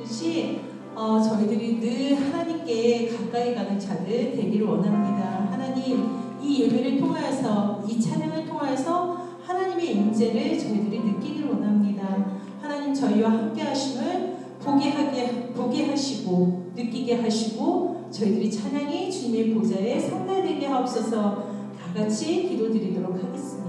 말씀드렸듯이 저희들이 늘 하나님께 가까이 가는 자들 되기를 원합니다. 하나님, 이 예배를 통하여서, 이 찬양을 통하여서 하나님의 임재를 저희들이 느끼기를 원합니다. 하나님, 저희와 함께 하심을 보게 하시고 느끼게 하시고 저희들이 찬양이 주님의 보좌에 상달되게 하옵소서. 다 같이 기도드리도록 하겠습니다.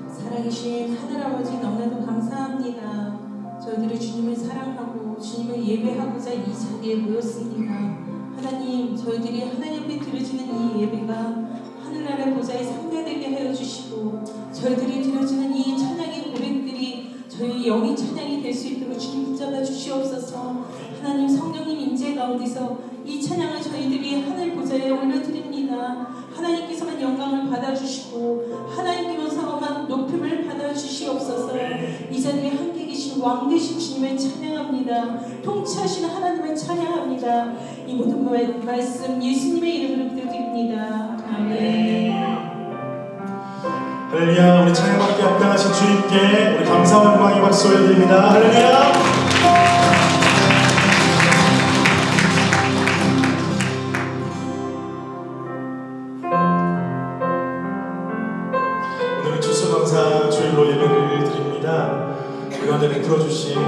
살아계신 하늘아버지, 너무나도 감사합니다. 저희들이 주님을 사랑하고 주님을 예배하고자 이 자리에 모였습니다. 하나님, 저희들이 하나님 앞에 드려지는 이 예배가 하늘나라 보좌에 상대되게 하여 주시고, 저희들이 드려지는 이 찬양의 고백들이 저희 영의 찬양이 될 수 있도록 주님 붙잡아 주시옵소서. 하나님, 성령님 임재 가운데서 이 찬양을 저희들이 하늘 보좌에 올려드립니다. 하나님께서만 영광을 받아주시고 하나님께서만 높임을 받아주시옵소서. 이 자리에 함께 계신 왕 되신 주님을 찬양합니다. 통치하신 하나님을 찬양합니다. 이 모든 말씀 예수님의 이름으로 기도드립니다. 아멘. 할렐루야. 우리 찬양받게 합당하신 주님께 우리 감사와 영광의 박수 올려드립니다. 할렐루야. 오늘은 추수감사 주일로 예배를 드립니다. 우리 가운데 베풀어주신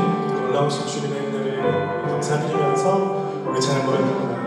놀라우신 주님의 은혜를 감사드리면서 우리 찬양 노래 부르고 나갑니다.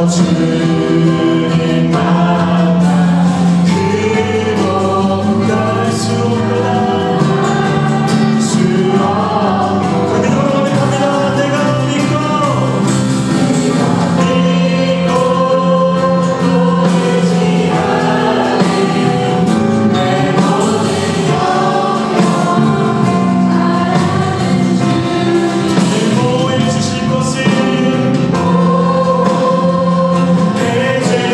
주님 만나 그곳 갈수 없구나 수 없고 믿음으로 고백합니다. 내가 믿고 보호해 주실 것을 내 죄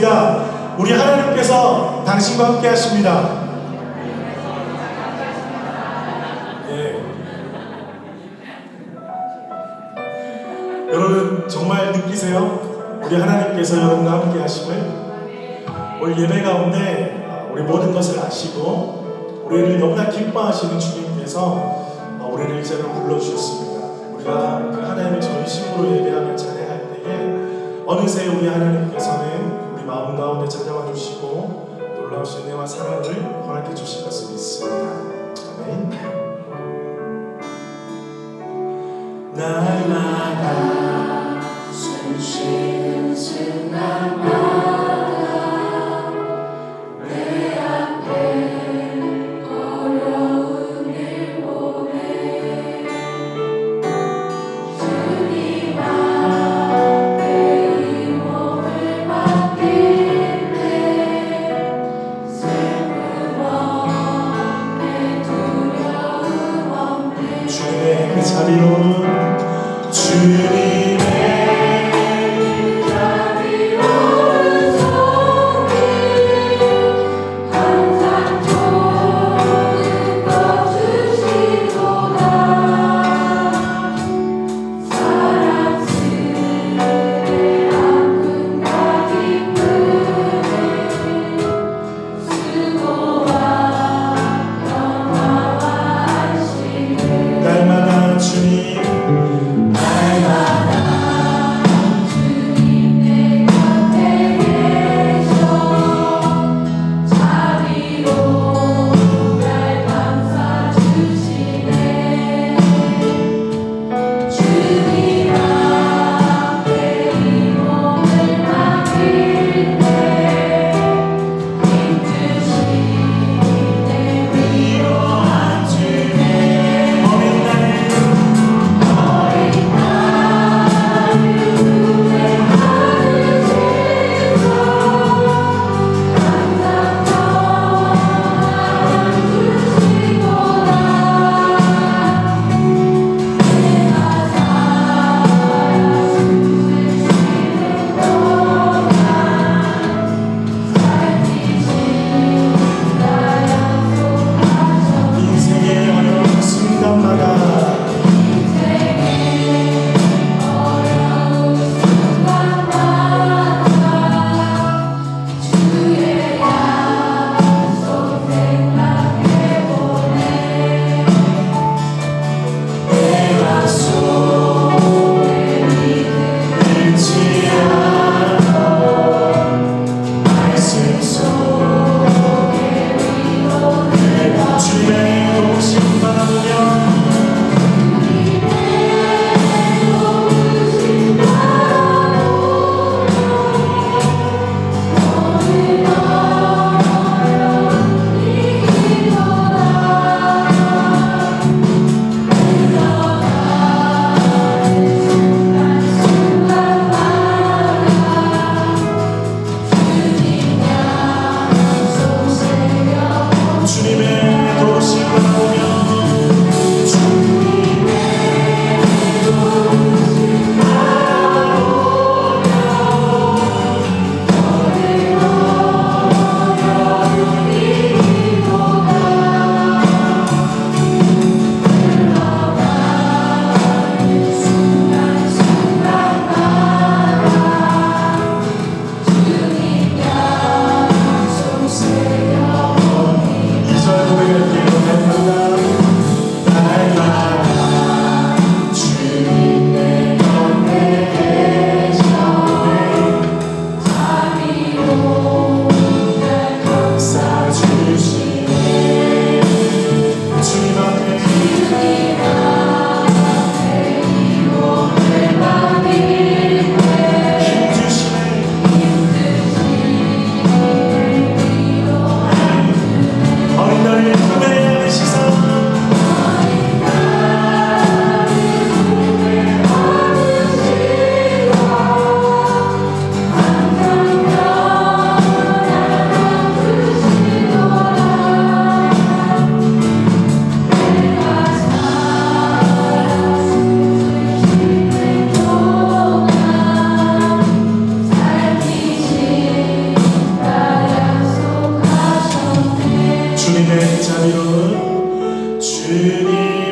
있습니다. 우리 하나님께서 당신과 함께 하십니다. 네. 여러분 정말 느끼세요? 우리 하나님께서 여러분과 함께 하심을. 오늘 예배 가운데 우리 모든 것을 아시고 우리를 너무나 기뻐하시는 주님께서 우리를 이제로 불러주셨습니다. 우리가 그 하나님을 전심으로 예배하며 찬양할 때에 어느새 우리 하나님께서는 우리 마음 가운데 찾아와 주시고 놀라우신 은혜와 사랑을 허락해 주실 것을 믿습니다. 아멘. 날마다 숨쉬는 순간마다 내 앞에 어려운 일 보내 주님 앞에 이 몸을 맡길 때 슬픔 없네 두려움 없네 주님의 그 자비로운 주님의 자비로운 손이 항상 좋은 것 주시도다 사랑스레 아픔과 기쁨을 수고와 평화와 안식을 날마다 주님 힘주시 주님의 자비로운 주님의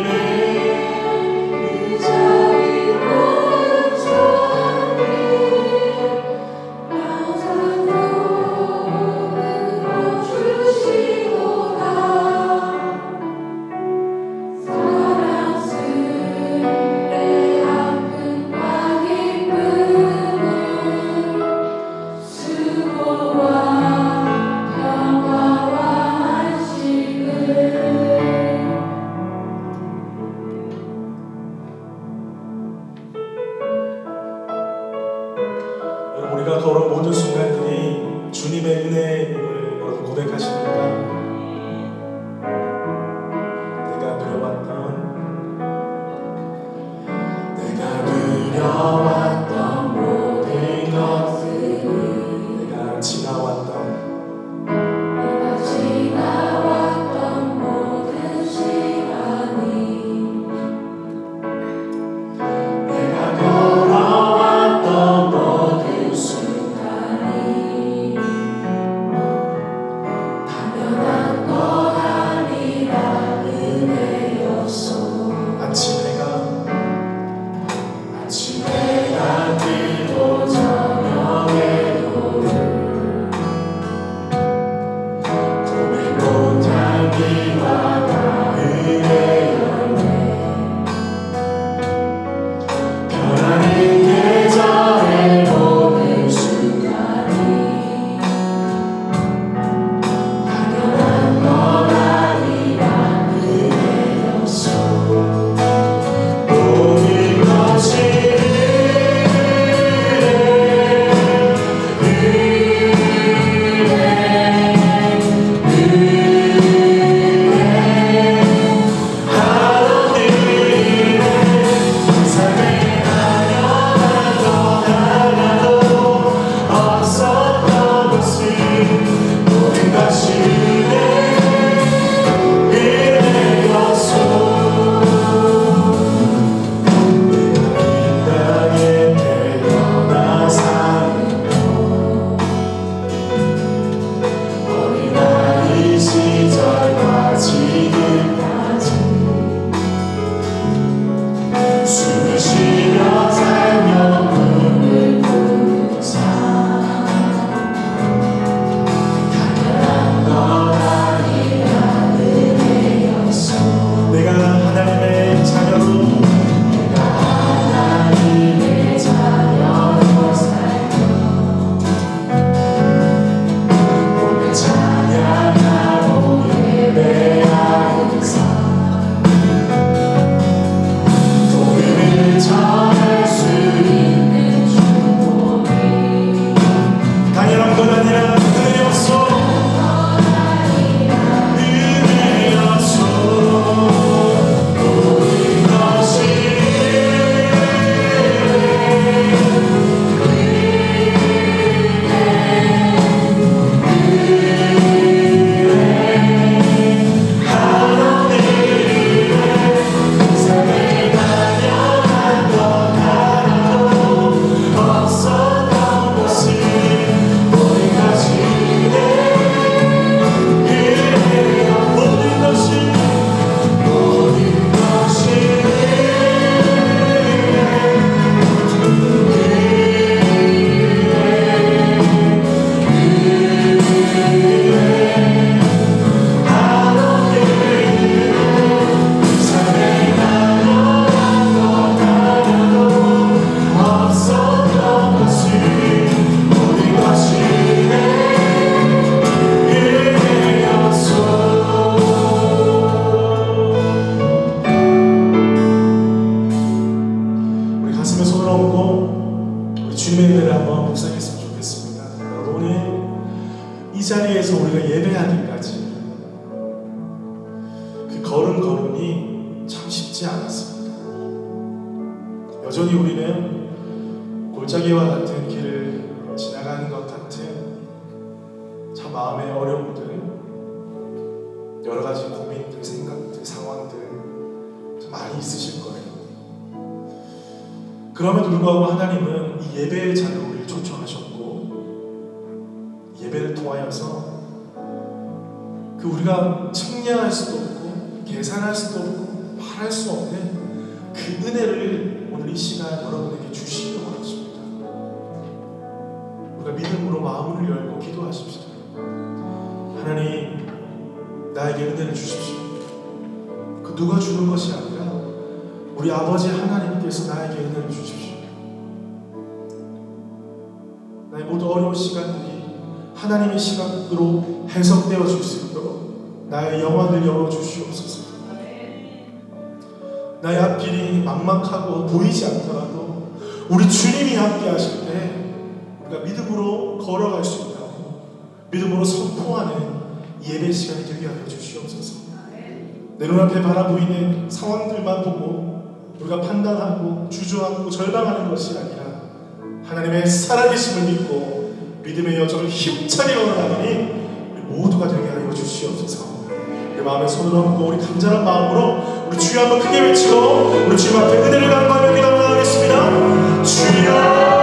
우리가 걸어온 모든 순간들이 주님의 은혜임을 여러분 고백하십니까? 내가 누려왔던 모든 것들이 내가 지나왔던 모든 시간이 내가 걸어왔던 모든 순간이 당연한 것 아니라 은혜였어. 아침에가 뜨고 저녁에도 고백꽃 향기와 가을의 열매 변하는 계절의 모든 순간이 당연한 것 아니라 은혜였어. 모든 것이 숨을 쉬며 살며 꿈을 꾸는 삶 당연한 것 아니라 은혜였어. 내가 하나님의 자녀로 살며 오늘 찬양하고 예배하는 삶 전할 수 있는 축복이 당연한 것 아니라 은혜였어. 은혜였어. 모든 것이 주님의 은혜를 한번 묵상했으면 좋겠습니다. 여러분, 이 자리에서 우리가 예배하기까지 그 걸음이 참 쉽지 않았습니다. 여전히 우리는 골짜기와 같은 길을 지나가는 것 같은 참 마음의 어려움들, 여러 가지 고민들, 생각들, 상황들 참 많이 있으실 거예요. 그럼에도 불구하고 하나님은 이 예배의 자리로 우리를 초청하셨고 예배를 통하여서 그 우리가 측량할 수도 없고 계산할 수도 없고 말할 수 없는 그 은혜를 오늘 이 시간 여러분에게 주시려고 하십니다. 우리가 믿음으로 마음을 열고 기도하십시오. 하나님, 나에게 은혜를 주십시오. 그 누가 주는 것이 아니라 우리 아버지 하나님께서 나에게 은혜를 주십시오. 나의 모두 어려운 시간들이 하나님의 시각으로 해석되어 줄 수 있도록 나의 영혼을 열어주시옵소서. 나의 앞길이 막막하고 보이지 않더라도 우리 주님이 함께 하실 때 우리가 믿음으로 걸어갈 수 있다고 믿음으로 선포하는 예배 시간이 되게 하여 주시옵소서. 내 눈앞에 바라보이는 상황들만 보고 우리가 판단하고 주저하고 절망하는 것이 아니라 하나님의 살아계심을 믿고 믿음의 여정을 힘차게 걸어가니 우리 모두가 되게 하여 주시옵소서. 내 마음에 손을 얹고 우리 간절한 마음으로 우리 주여 한번 크게 외치고 우리 주님 앞에 은혜를 간구하며 기도하겠습니다. 주여,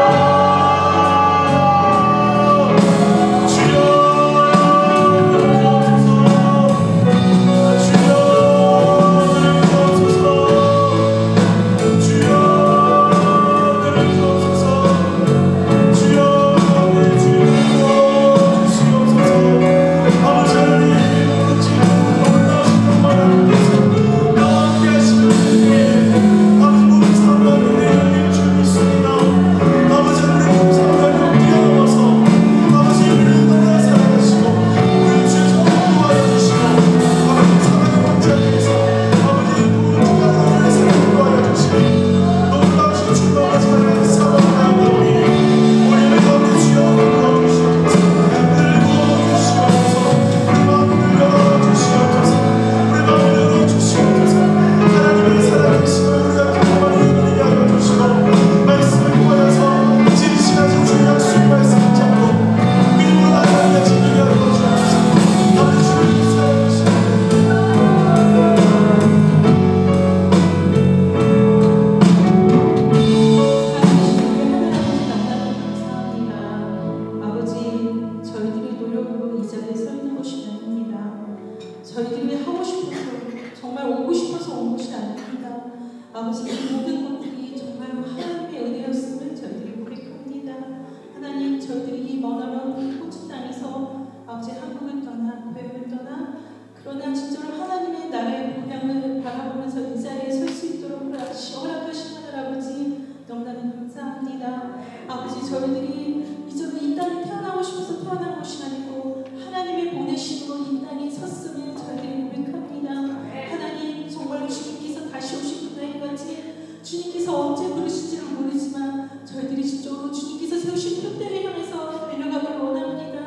저희들이 하고 싶어서 정말 오고 싶어서 온 것이 아닙니다. 아버지, 이 모든 것들이 정말 하나님의 은혜였음을 저희들이 고백합니다. 하나님, 저희들이 이 머나먼 호주 땅에서 아버지 한국을 떠나 교회를 떠나 그러나 진짜로 하나님의 나라의 본향을 바라보면서 이 자리에 설 수 있도록 허락하신 하늘 아버지 너무나도 감사합니다. 아버지, 저희들이 이전에 이 땅에 태어나고 싶어서 태어난 것이 아니고 하나님의 보내심으로 이 땅에 섰음을 저희들이 고백합니다. 하나님, 정말로 주님께서 다시 오실 그날까지 주님께서 언제 부르실지를 모르지만 저희들이 진짜로 주님께서 세우신 표대를 향해서 달려가길 원합니다.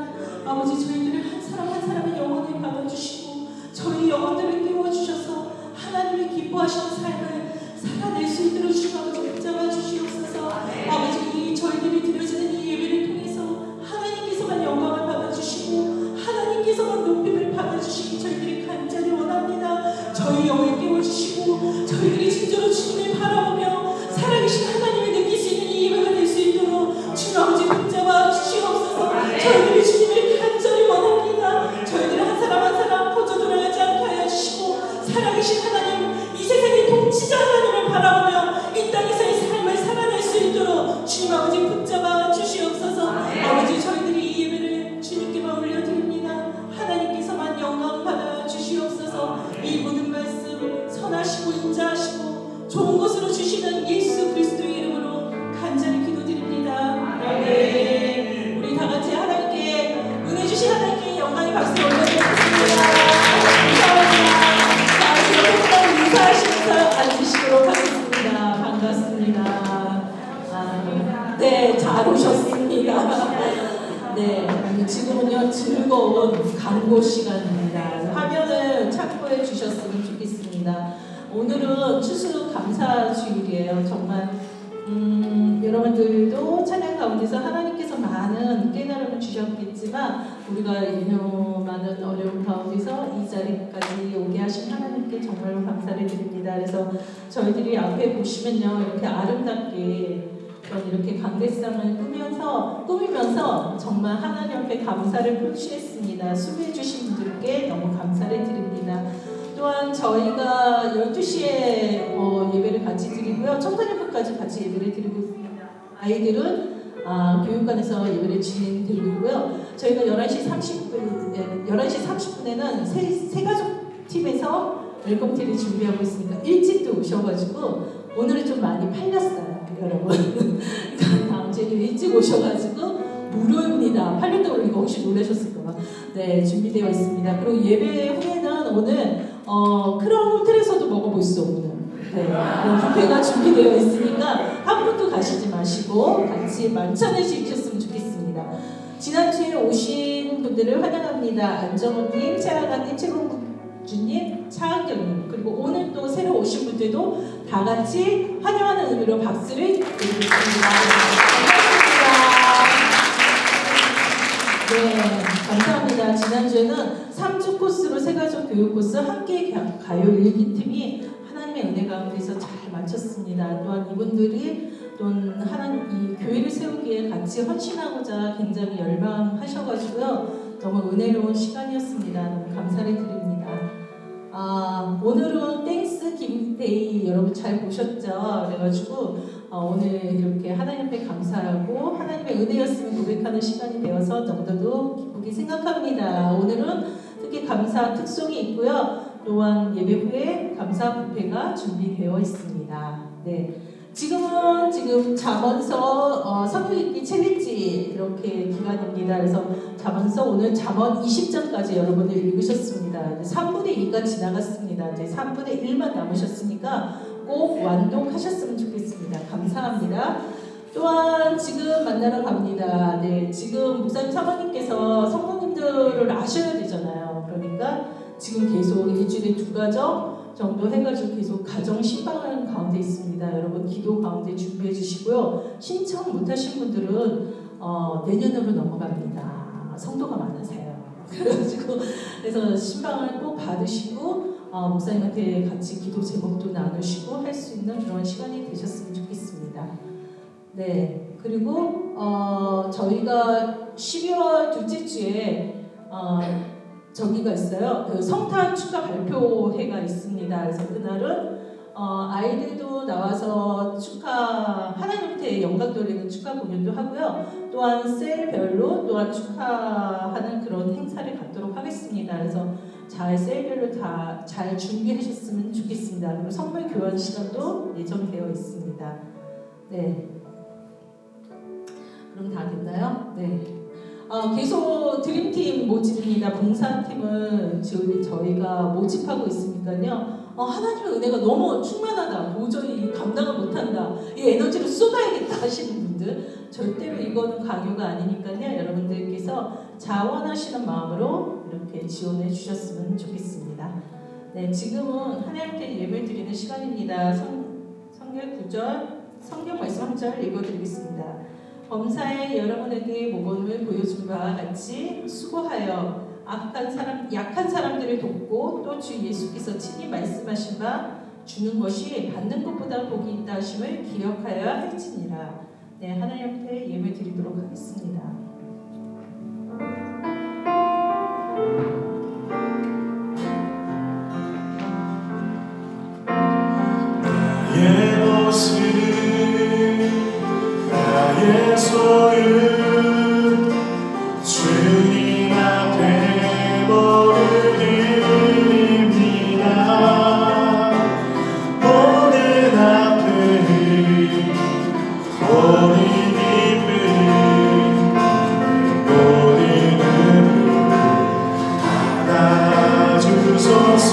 아버지, 저희들을 한 사람 한 사람의 영혼을 받아주시고 저희 영혼들을 깨워주셔서 하나님의 기뻐하시는 삶을 살아낼 수 있도록 주님 아버지 붙잡아 주시옵소서. 아버지, 저희들이 드려지는 이 예배를 통해서 하나님께서만 영광을 받아주시고 하나님께서만 높임을 받아주시기 저희들이 간절히 원합니다. 저희 영을 깨워주시고 저희들이 진짜로 주님을 바라보며 살아계신 하나님을 느낄 수 있는 이 예배가 될 수 있도록 주님 아버지 붙잡아 주시옵소서. 저희들이 주님을 간절히 원합니다. 저희들 한 사람 한 사람 퍼져 돌아가지 않게 하여 주시고 살아계신 하나님, 이 세상의 통치자 하나님을 바라보며 이 땅에서의 삶을 살아낼 수 있도록 주님 아버지 붙잡아 주시옵소서. 아버지, 저희들이 이 예배를 주님께만 올려드립니다. 하나님께서만 영광 받아 주시옵소서. 이 모든 말씀 선하시고 인자하시고 좋은 것으로 주시는 예수 그리스도의 이름으로 간절히 기도드립니다. 아멘. 우리 다 같이 하나님께 은혜 주신 하나님께 영광의 박수 올려드리겠습니다. 감사합니다. 자, 지금 인사하시면서 앉으시도록 하겠습니다. 반갑습니다. 네, 잘 오셨습니다. 네, 지금은요 즐거운 광고 시간입니다. 화면을 참고해 주셨으면 좋겠습니다. 오늘은 추수감사 주일이에요. 정말 여러분들도 찬양 가운데서 하나님께서 많은 깨달음을 주셨겠지만 우리가 많은 어려움 가운데서 이 자리까지 오게 하신 하나님께 정말로 감사를 드립니다. 그래서 저희들이 앞에 보시면요, 이렇게 아름답게 이렇게 강대상을 꾸미면서 정말 하나님 앞에 감사를 표시했습니다. 수고해 주신 분들께 너무 감사합니다. 저희가 12시에 예배를 같이 드리고요. 청소년부까지 같이 예배를 드리고 있습니다. 아이들은 교육관에서 예배를 진행드리고 있고요. 저희가 11시 30분에는 세가족 팀에서 웰컴티를 준비하고 있으니까 일찍 또 오셔가지고 오늘은 좀 많이 팔렸어요, 여러분. 다음 주에 일찍 오셔가지고 무료입니다. 팔렸다고 그러니까 혹시 놀라셨을까봐. 네, 준비되어 있습니다. 그리고 예배 후에는 오늘 크라운 호텔에서도 먹어볼 수 없는 뷔페가 준비되어 있으니까 한 분도 가시지 마시고 같이 만찬을 즐기셨으면 좋겠습니다. 지난주에 오신 분들을 환영합니다. 안정호님, 최하가님, 최봉주님, 차은경님, 그리고 오늘 또 새로 오신 분들도 다 같이 환영하는 의미로 박수를 드리겠습니다. 감사합니다. 지난주에는 3주 코스로 세가족 교육 코스 함께 가요 일기팀이 하나님의 은혜 가운데서 잘 마쳤습니다. 또한 이분들이 또한 이 교회를 세우기에 같이 헌신하고자 굉장히 열망하셔가지고요. 너무 은혜로운 시간이었습니다. 너무 감사를 드립니다. 오늘은 땡스 기브데이 여러분 잘 보셨죠? 그래가지고 오늘 이렇게 하나님 앞에 감사하고 하나님의 은혜였으면 고백하는 시간이 되어서 너무나도 기쁘게 생각합니다. 오늘은 특히 감사 특송이 있고요. 또한 예배 후에 감사 뷔페가 준비되어 있습니다. 네. 지금 잠언서 성경 읽기 챌린지 이렇게 기간입니다. 그래서 잠언서 오늘 잠언 20장까지 여러분들 읽으셨습니다. 3분의 2가 지나갔습니다. 이제 3분의 1만 남으셨으니까 꼭 완독하셨으면 좋겠습니다. 감사합니다. 또한 지금 만나러 갑니다. 네, 지금 목사님 사모님께서 성도님들을 아셔야 되잖아요. 그러니까 지금 계속 일주일에 2가정 정도 해가지고 계속 가정 신방하는 가운데 있습니다. 여러분 기도 가운데 준비해 주시고요. 신청 못하신 분들은 내년으로 넘어갑니다. 성도가 많으세요. 그래서 신방을 꼭 받으시고 목사님한테 같이 기도 제목도 나누시고 할 수 있는 그런 시간이 되셨으면 좋겠습니다. 네, 그리고 저희가 12월 둘째 주에 저기가 있어요. 그 성탄 축하 발표회가 있습니다. 그래서 그날은 아이들도 나와서 하나님한테 영광 돌리는 축하 공연도 하고요. 또한 셀별로 또한 축하하는 그런 행사를 갖도록 하겠습니다. 그래서 셀별로 다 잘 준비하셨으면 좋겠습니다. 그리고 선물 교환 시간도 예정되어 있습니다. 네. 그럼 다 됐나요? 네. 계속 드림팀 모집입니다. 봉사팀을 저희가 모집하고 있으니까요. 하나님의 은혜가 너무 충만하다. 도저히 감당을 못한다. 이 에너지를 쏟아야겠다 하시는 분들 절대로 이거는 강요가 아니니까요. 여러분들께서 자원하시는 마음으로 이렇게 지원해 주셨으면 좋겠습니다. 네, 지금은 하나님께 예배를 드리는 시간입니다. 성경 9절, 성경 말씀 한 절 읽어드리겠습니다. 범사에 여러분에게 모범을 보여준 바와 같이 수고하여 약한 사람들을 돕고 또 주 예수께서 친히 말씀하신 바 주는 것이 받는 것보다 복이 있다 하심을 기억하여야 할지니라. 네, 하나님 앞에 예배 드리도록 하겠습니다. 나의 모습 나의 소유 주님 앞에 모르입니다. 모든 아픔 모든 기쁨 모든 눈물 받아주소서.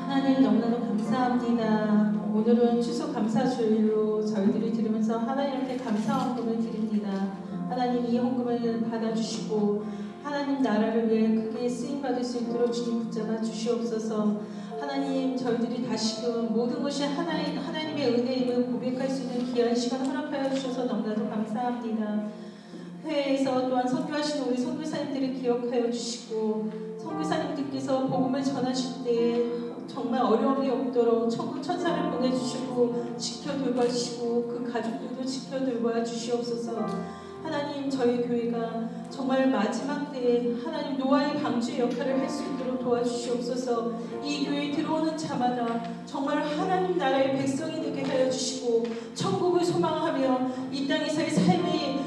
하나님 너무나도 감사합니다. 오늘은 추수감사주일로 저희들이 드리면서 하나님께 감사 헌금을 드립니다. 하나님 이 헌금을 받아주시고 하나님 나라를 위해 크게 쓰임받을 수 있도록 주님 붙잡아 주시옵소서. 하나님 저희들이 다시금 모든 것이 하나님의 은혜임을 고백할 수 있는 귀한 시간 허락하여 주셔서 너무나도 감사합니다. 회에서 또한 선교하시는 우리 선교사님들을 기억하여 주시고 선교사님들께서 복음을 전하실 때 정말 어려움이 없도록 천국 천사를 보내주시고 지켜 돌봐주시고 그 가족들도 지켜 돌봐 주시옵소서. 하나님 저희 교회가 정말 마지막 때에 하나님 노아의 방주의 역할을 할 수 있도록 도와주시옵소서. 이 교회에 들어오는 자마다 정말 하나님 나라의 백성이 되게 하여 주시고 천국을 소망하며 이 땅에서의 삶이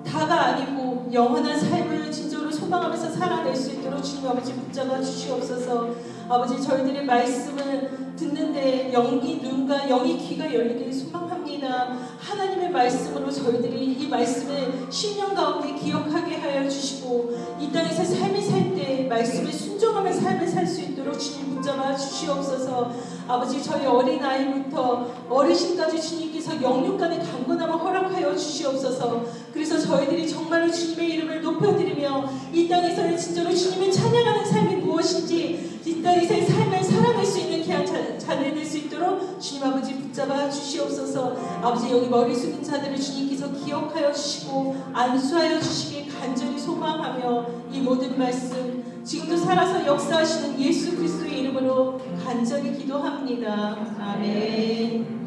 다가 아니고 영원한 삶을 진정으로 소망하면서 살아낼 수 있도록 주님 아버지 붙잡아 주시옵소서. 아버지 저희들의 말씀을 듣는데 영이 눈과 영이 귀가 열리길 소망합니다. 하나님의 말씀으로 저희들이 이 말씀을 신령 가운데 기억하게 하여 주시고 이 땅에서 삶을 살 때 말씀에 순종하며 삶을 살 수 있도록 주님 붙잡아 주시옵소서. 아버지 저희 어린아이부터 어르신까지 주님께서 영육간의 강건함을 허락하여 주시옵소서. 그래서 저희들이 정말로 주님의 이름을 높여드리며 이 땅에서는 진짜로 주님을 찬양하는 삶이 무엇인지 이 땅에서의 삶을 살아낼 수 있는 귀한 자녀 될 수 있도록 주님 아버지 붙잡아 주시옵소서. 아버지 여기 머리 숙인 자들을 주님께서 기억하여 주시고 안수하여 주시길 간절히 소망하며 이 모든 말씀 지금도 살아서 역사하시는 예수 그리스도의 이름으로 간절히 기도합니다. 아멘.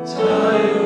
자유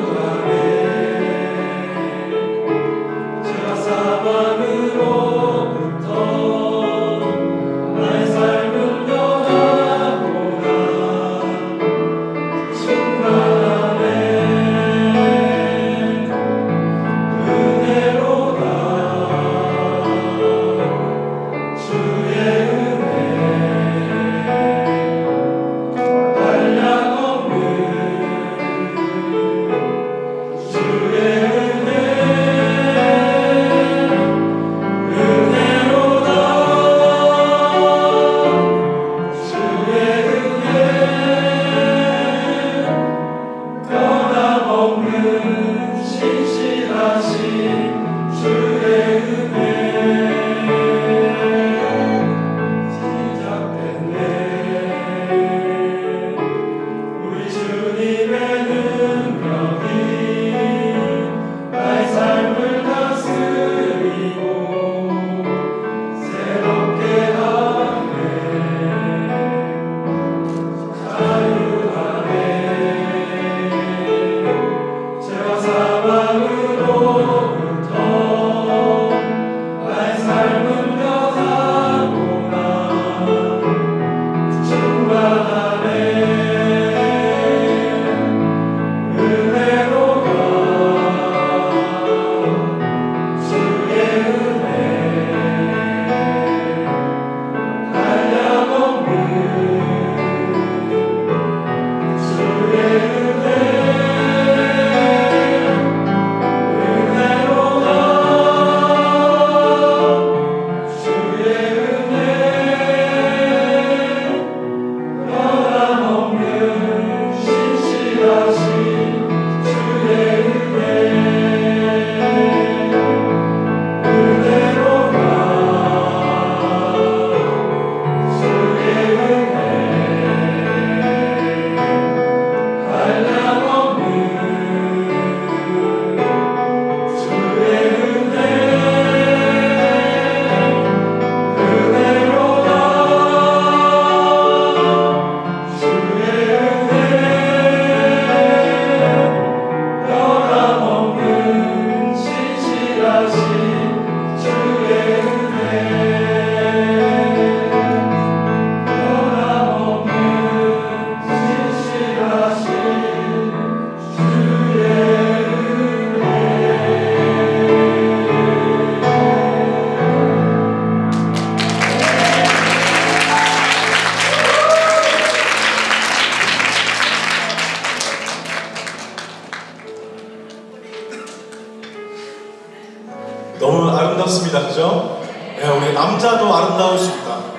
아름답습니다. 그죠? 예, 우리 남자도 아름다울 수 있다.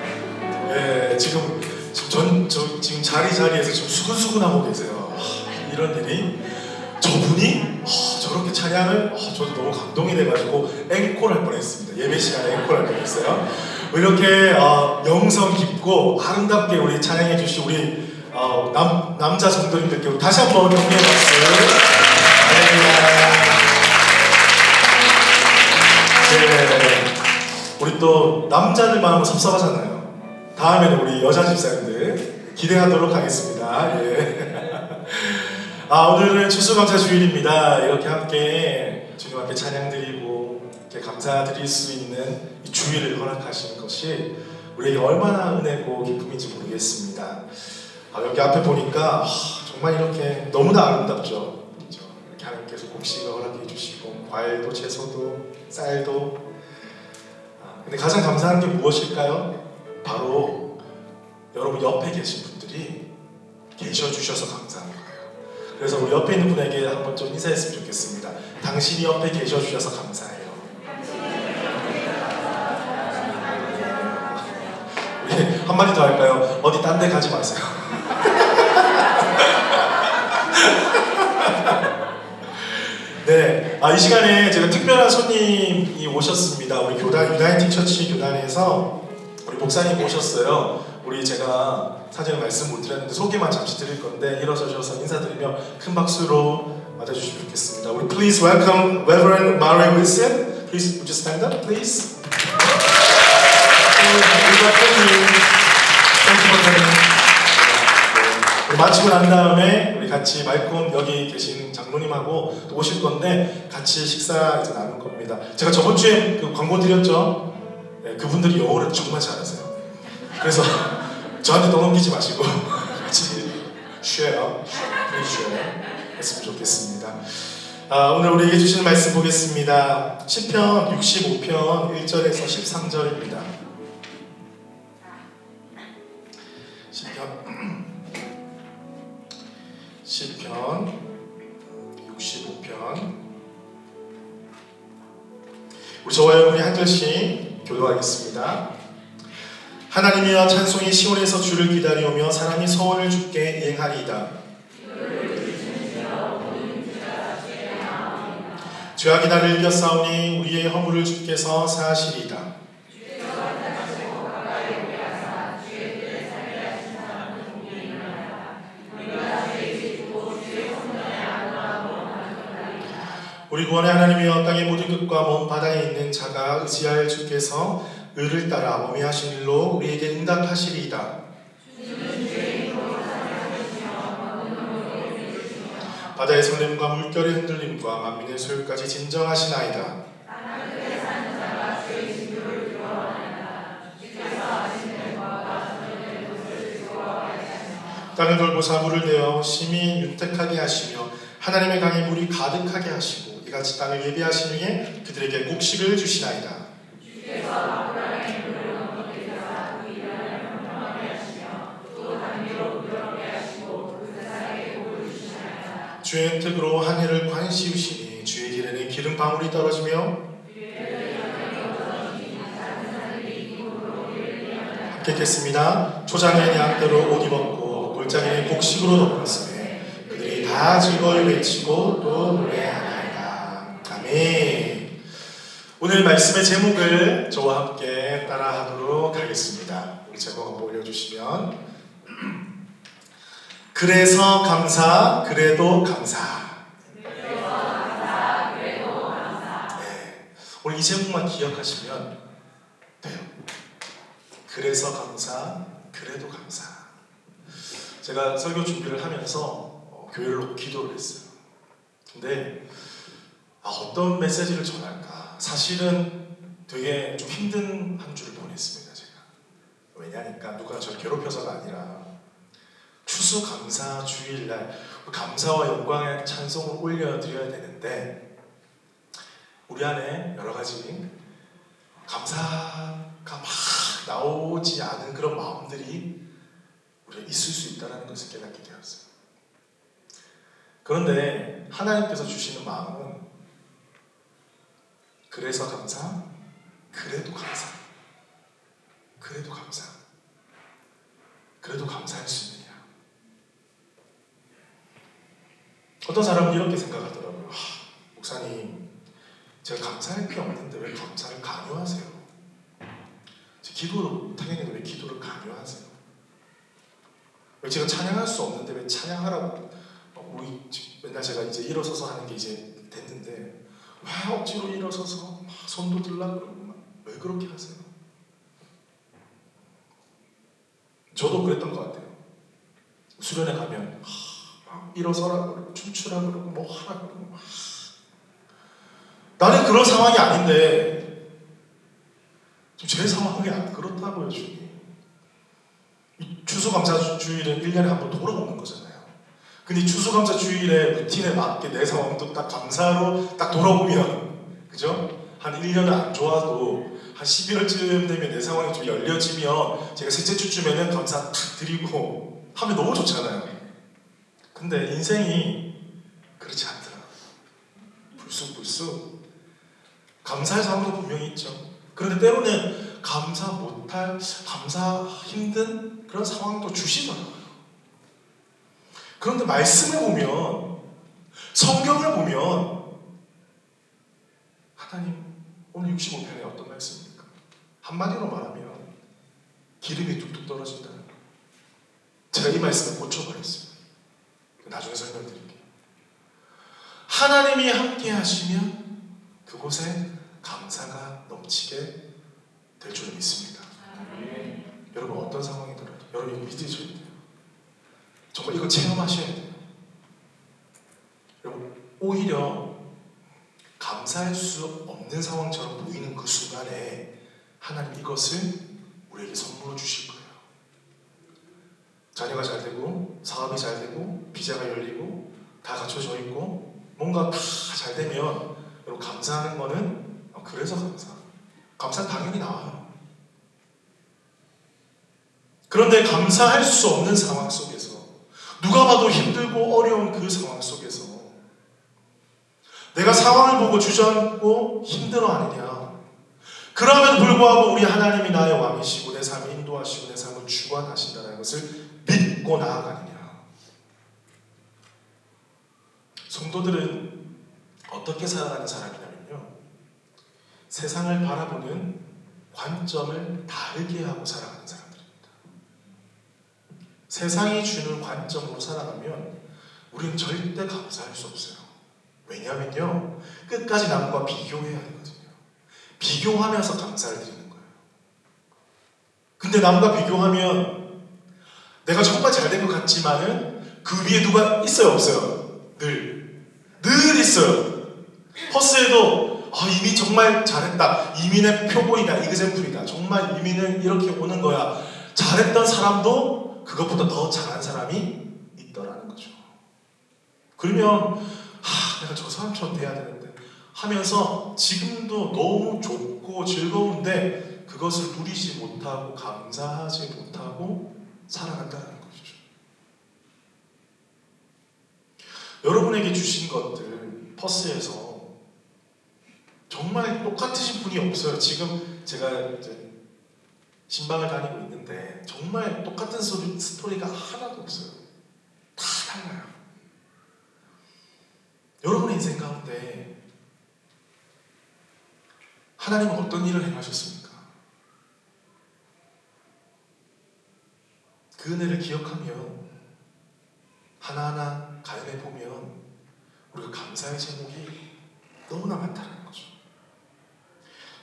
예, 지금 자리에서 지금 수근수근하고 계세요. 이런 일이. 저분이 저렇게 찬양을 저도 너무 감동이 돼가지고 앵콜할 뻔했습니다. 예배 시간에 앵콜할 뻔했어요. 이렇게 영성 깊고 아름답게 우리 찬양해 주신 우리 남자 성도님들께 다시 한번 격려의 박수. 네. 우리 또 남자들 마음은 섭섭하잖아요. 다음에는 우리 여자 집사님들 기대하도록 하겠습니다. 예. 오늘은 추수감사 주일입니다. 이렇게 함께 주님 앞에 찬양 드리고 이렇게 감사드릴 수 있는 이 주일을 허락하시는 것이 우리에게 얼마나 은혜고 기쁨인지 모르겠습니다. 여기 앞에 보니까 정말 이렇게 너무나 아름답죠. 그렇죠? 이렇게 하나님께서 곡식을 허락해 주시고 과일도 채소도 쌀도. 근데 가장 감사한 게 무엇일까요? 바로 여러분 옆에 계신 분들이 계셔 주셔서 감사한 거예요. 그래서 우리 옆에 있는 분에게 한번 좀 인사했으면 좋겠습니다. 당신이 옆에 계셔 주셔서 감사해요. 우리 한마디 더 할까요? 어디 딴 데 가지 마세요. 네, 이 시간에 제가 특별한 손님이 오셨습니다. 우리 교단 유나이팅 처치 교단에서 우리 목사님 오셨어요. 우리 제가 사전에 말씀 못 드렸는데 소개만 잠시 드릴 건데 일어서셔서 인사드리며 큰 박수로 맞아주시면 좋겠습니다. 우리 please welcome Reverend Mary Wilson. Please would you stand up, please? 마치고 난 다음에 우리 같이 말콤 여기 계신 장로님하고 또 오실 건데 같이 식사 이제 나눌 겁니다. 제가 저번 주에 그 광고 드렸죠? 네, 그분들이 영어를 정말 잘하세요. 그래서 저한테 떠넘기지 마시고 같이 share, please share 했으면 좋겠습니다. 오늘 우리에게 주시는 말씀 보겠습니다. 시편 65편 1절에서 13절입니다. 시편 65편 우리 저와 여러분이 한 절씩 교도하겠습니다. 하나님이여 찬송이 시온에서 주를 기다리오며 사람이 소원을 주께 이행하리이다. 죄악이 나를 이겼사오니 우리의 허물을 주께서 사하시리이다. 우리 구원의 하나님이여 땅의 모든 끝과 먼 바다에 있는 자가 의지하여 주께서 의를 따라 어미하신 일로 우리에게 응답하시리이다. 바다의 설렘과 물결의 흔들림과 만민의 소유까지 진정하시나이다. 땅을 돌보사 물을 내어 심히 윤택하게 하시며 하나님의 강에 물이 가득하게 하시고 이같이 땅을 예비하신 후에 그들에게 곡식을 주시나이다. 주의 혜택으로 한 해를 관시우시니 주의 길에는 기름 방울이 떨어지며 합격했습니다. 초장에 양떼로 옷 입었고 골짜기에 곡식으로 덮었으며 그들이 다 즐거이 외치고 또 노래하나이다. 아멘. 오늘 말씀의 제목을 저와 함께 따라하도록 하겠습니다. 우리 제목 한번 올려주시면 그래서 감사, 그래도 감사. 네. 오늘 이 제목만 기억하시면 돼요. 그래서 감사, 그래도 감사. 제가 설교 준비를 하면서 교회를 놓고 기도를 했어요. 근데 어떤 메시지를 전할까? 사실은 되게 좀 힘든 한 주를 보냈습니다. 제가. 왜냐니까 누가 저를 괴롭혀서가 아니라 추수감사 주일날 감사와 영광의 찬송을 올려드려야 되는데 우리 안에 여러 가지 감사가 막 나오지 않은 그런 마음들이 우리가 있을 수 있다는 것을 깨닫게 되었어요. 그런데 하나님께서 주시는 마음은 그래서 감사, 그래도 감사. 그래도 감사. 그래도 감사할 수 있느냐. 어떤 사람은 이렇게 생각하더라고요. 목사님, 제가 감사할 게 없는데 왜 감사를 강요하세요? 기도로 당연히 왜 기도를 강요하세요? 왜 제가 찬양할 수 없는데 왜 찬양하라고? 우리 맨날 제가 이제 일어서서 하는 게 이제 됐는데 왜 억지로 일어서서 막 손도 들라 그러고 막 왜 그렇게 하세요? 저도 그랬던 것 같아요. 수련회 가면 막 일어서라 그러고 춤추라 그러고 뭐 하라 그러고 막. 나는 그런 상황이 아닌데 제 상황이 안 그렇다고요. 주님. 추수감사주일은 1년에 한 번 돌아오는 거잖아요. 근데 추수감사주일의 루틴에 맞게 내 상황도 딱 감사로 딱 돌아오면, 그죠? 한 1년은 안 좋아도 한 11월쯤 되면 내 상황이 좀 열려지면 제가 셋째 주쯤에는 감사 탁 드리고 하면 너무 좋잖아요. 근데 인생이 그렇지 않더라. 불쑥불쑥 감사의 상황도 분명히 있죠. 그런데 때로는 감사 못할, 감사 힘든 그런 상황도 주시더라고요. 그런데 말씀을 보면, 성경을 보면 하나님 오늘 65편에 어떤 말씀입니까? 한마디로 말하면 기름이 뚝뚝 떨어진다는 거예요. 제가 이 말씀을 고쳐버렸습니다. 나중에 설명드릴게요. 하나님이 함께 하시면 그곳에 감사가 넘치게 될 줄 믿습니다. 여러분 어떤 상황이더라도 여러분 이거 믿으셔야 돼요. 정말 이거 체험하셔야 돼요. 여러분 오히려 감사할 수 없는 상황처럼 보이는 그 순간에 하나님 이것을 우리에게 선물로 주실 거예요. 자녀가 잘 되고 사업이 잘 되고 비자가 열리고 다 갖춰져 있고 뭔가 다 잘 되면 여러분 감사하는 거는 그래서 감사 당연히 나와요. 그런데 감사할 수 없는 상황 속에서 누가 봐도 힘들고 어려운 그 상황 속에서 내가 상황을 보고 주저앉고 힘들어하느냐? 그럼에도 불구하고 우리 하나님이 나의 왕이시고 내 삶을 인도하시고 내 삶을 주관하신다는 것을 믿고 나아가느냐? 성도들은 어떻게 살아가는 사람이냐면요, 세상을 바라보는 관점을 다르게 하고 살아가는 사람들입니다. 세상이 주는 관점으로 살아가면 우리는 절대 감사할 수 없어요. 왜냐하면요, 끝까지 남과 비교해야 되거든요. 비교하면서 감사를 드리는 거예요. 근데 남과 비교하면 내가 정말 잘된 것 같지만은 그 위에 누가 있어요, 없어요? 늘 있어요. 버스에도 이미 정말 잘했다, 이민의 표본이다, 이그샘플이다, 정말 이민은 이렇게 오는 거야, 잘했던 사람도 그것보다 더 잘한 사람이 있더라는 거죠. 그러면 내가 저 사람처럼 돼야 되는데 하면서 지금도 너무 좋고 즐거운데 그것을 누리지 못하고 감사하지 못하고 살아간다는 것이죠. 여러분에게 주신 것들 버스에서 정말 똑같으신 분이 없어요. 지금 제가 이제 신방을 다니고 있는데 정말 똑같은 스토리가 하나도 없어요. 다 달라요. 여러분의 인생 가운데 하나님은 어떤 일을 행하셨습니까? 그 은혜를 기억하면 하나하나 가늠해 보면 우리가 감사의 제목이 너무나 많다는 거죠.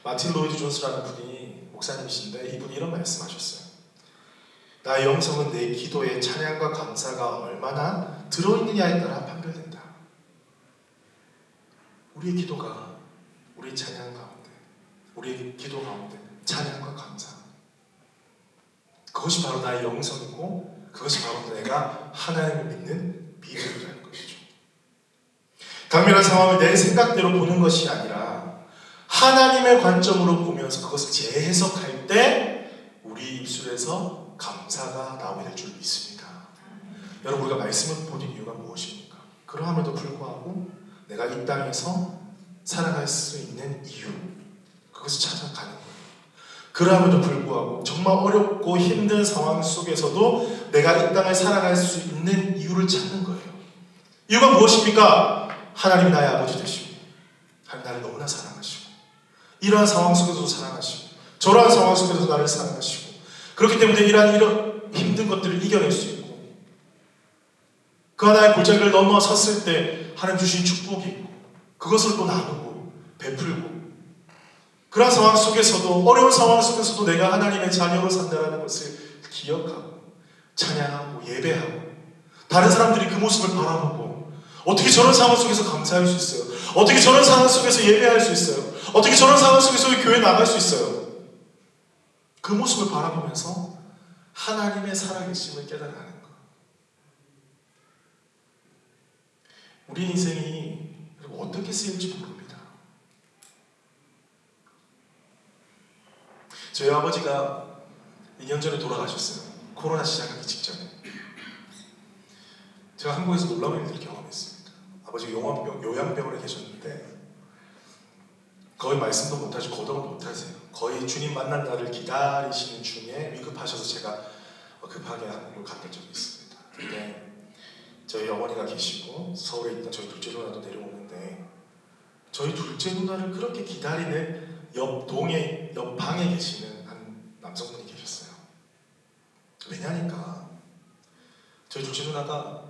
마틴 로이드 존스라는 분이 목사님이신데 이분이 이런 말씀하셨어요. 나의 영성은 내 기도에 찬양과 감사가 얼마나 들어있느냐에 따라 판별된다. 우리의 기도가, 우리의 찬양 가운데, 우리의 기도 가운데 찬양과 감사, 그것이 바로 나의 영성이고 그것이 바로 내가 하나님을 믿는 믿음이라는 것이죠. 당면한 상황을 내 생각대로 보는 것이 아니라 하나님의 관점으로 보면서 그것을 재해석할 때 우리 입술에서 감사가 나오게 될 줄 믿습니다. 여러분, 우리가 말씀을 보는 이유가 무엇입니까? 그러함에도 불구하고 내가 이 땅에서 살아갈 수 있는 이유, 그것을 찾아가는 거예요. 그럼에도 불구하고 정말 어렵고 힘든 상황 속에서도 내가 이 땅을 살아갈 수 있는 이유를 찾는 거예요. 이유가 무엇입니까? 하나님이 나의 아버지 되시고 하나님 나를 너무나 사랑하시고 이러한 상황 속에서도 사랑하시고 저러한 상황 속에서도 나를 사랑하시고 그렇기 때문에 이런 힘든 것들을 이겨낼 수 있고 그 하나의 골짜기를 넘어섰을 때 하나님 주신 축복이 있고 그것을 또 나누고 베풀고 그런 상황 속에서도 어려운 상황 속에서도 내가 하나님의 자녀로 산다는 것을 기억하고 찬양하고 예배하고 다른 사람들이 그 모습을 바라보고 어떻게 저런 상황 속에서 감사할 수 있어요? 어떻게 저런 상황 속에서 예배할 수 있어요? 어떻게 저런 상황 속에서 교회 나갈 수 있어요? 그 모습을 바라보면서 하나님의 살아계심을 깨달아가는 것. 우리 인생이 어떻게 쓰일지 모릅니다. 저희 아버지가 2년 전에 돌아가셨어요. 코로나 시작하기 직전에. 제가 한국에서 놀라운 일들을 경험했습니다. 아버지가 요양병원에 계셨는데 거의 말씀도 못하시고 거동을 못하세요. 거의 주님 만난 날을 기다리시는 중에 위급하셔서 제가 급하게 한국을 갔던 적이 있습니다. 근데 저희 어머니가 계시고 서울에 있던 저희 둘째 누나도 내려오는데 저희 둘째 누나를 그렇게 기다리는 옆 방에 계시는 한 남성분이 계셨어요. 왜냐니까 저희 둘째 누나가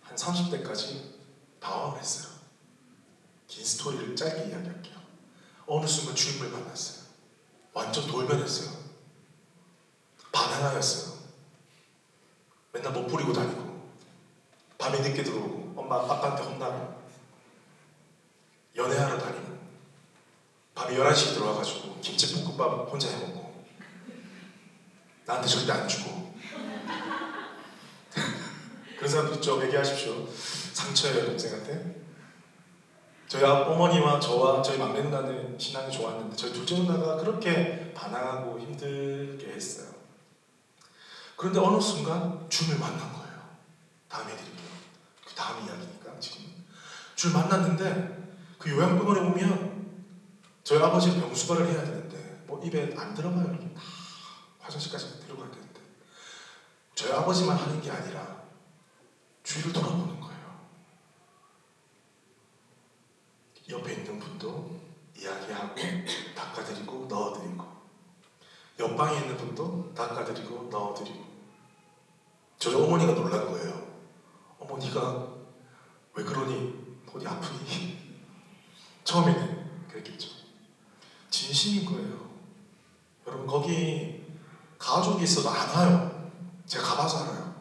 한 30대까지 방황을 했어요. 긴 스토리를 짧게 이야기할게요. 어느 순간 주님을 만났어요. 완전 돌변했어요. 반항하였어요. 맨날 못 부리고 다니고 밤에 늦게 들어오고 엄마 아빠한테 혼나고 연애하러 다니고 밤에 11시에 들어와가지고 김치볶음밥 혼자 해먹고 나한테 절대 안 주고 그런 사람도 있죠. 얘기하십시오. 상처예요 동생한테. 저희 어머니와 저와 저희 막내 누나는 신앙이 좋았는데 저희 둘째 누나가 그렇게 반항하고 힘들게 했어요. 그런데 어느 순간 주님을 만난 거예요. 다음에 드릴게요. 그 다음 이야기니까 지금 주를 만났는데 그 요양병원에 오면 저희 아버지는 병수발을 해야 되는데 뭐 입에 안 들어가요. 이렇게 다 화장실까지 데려가야 되는데 저희 아버지만 하는 게 아니라 주위를 돌아보는 거예요. 옆에 있는 분도 이야기하고 닦아드리고 넣어드리고 옆방에 있는 분도 닦아드리고 넣어드리고 저희 어머니가 놀란 거예요. 어머니가 왜 그러니? 어디 아프니? 처음에는 그랬겠죠. 진심인 거예요. 여러분 거기 가족이 있어도 안 와요. 제가 가봐서 알아요.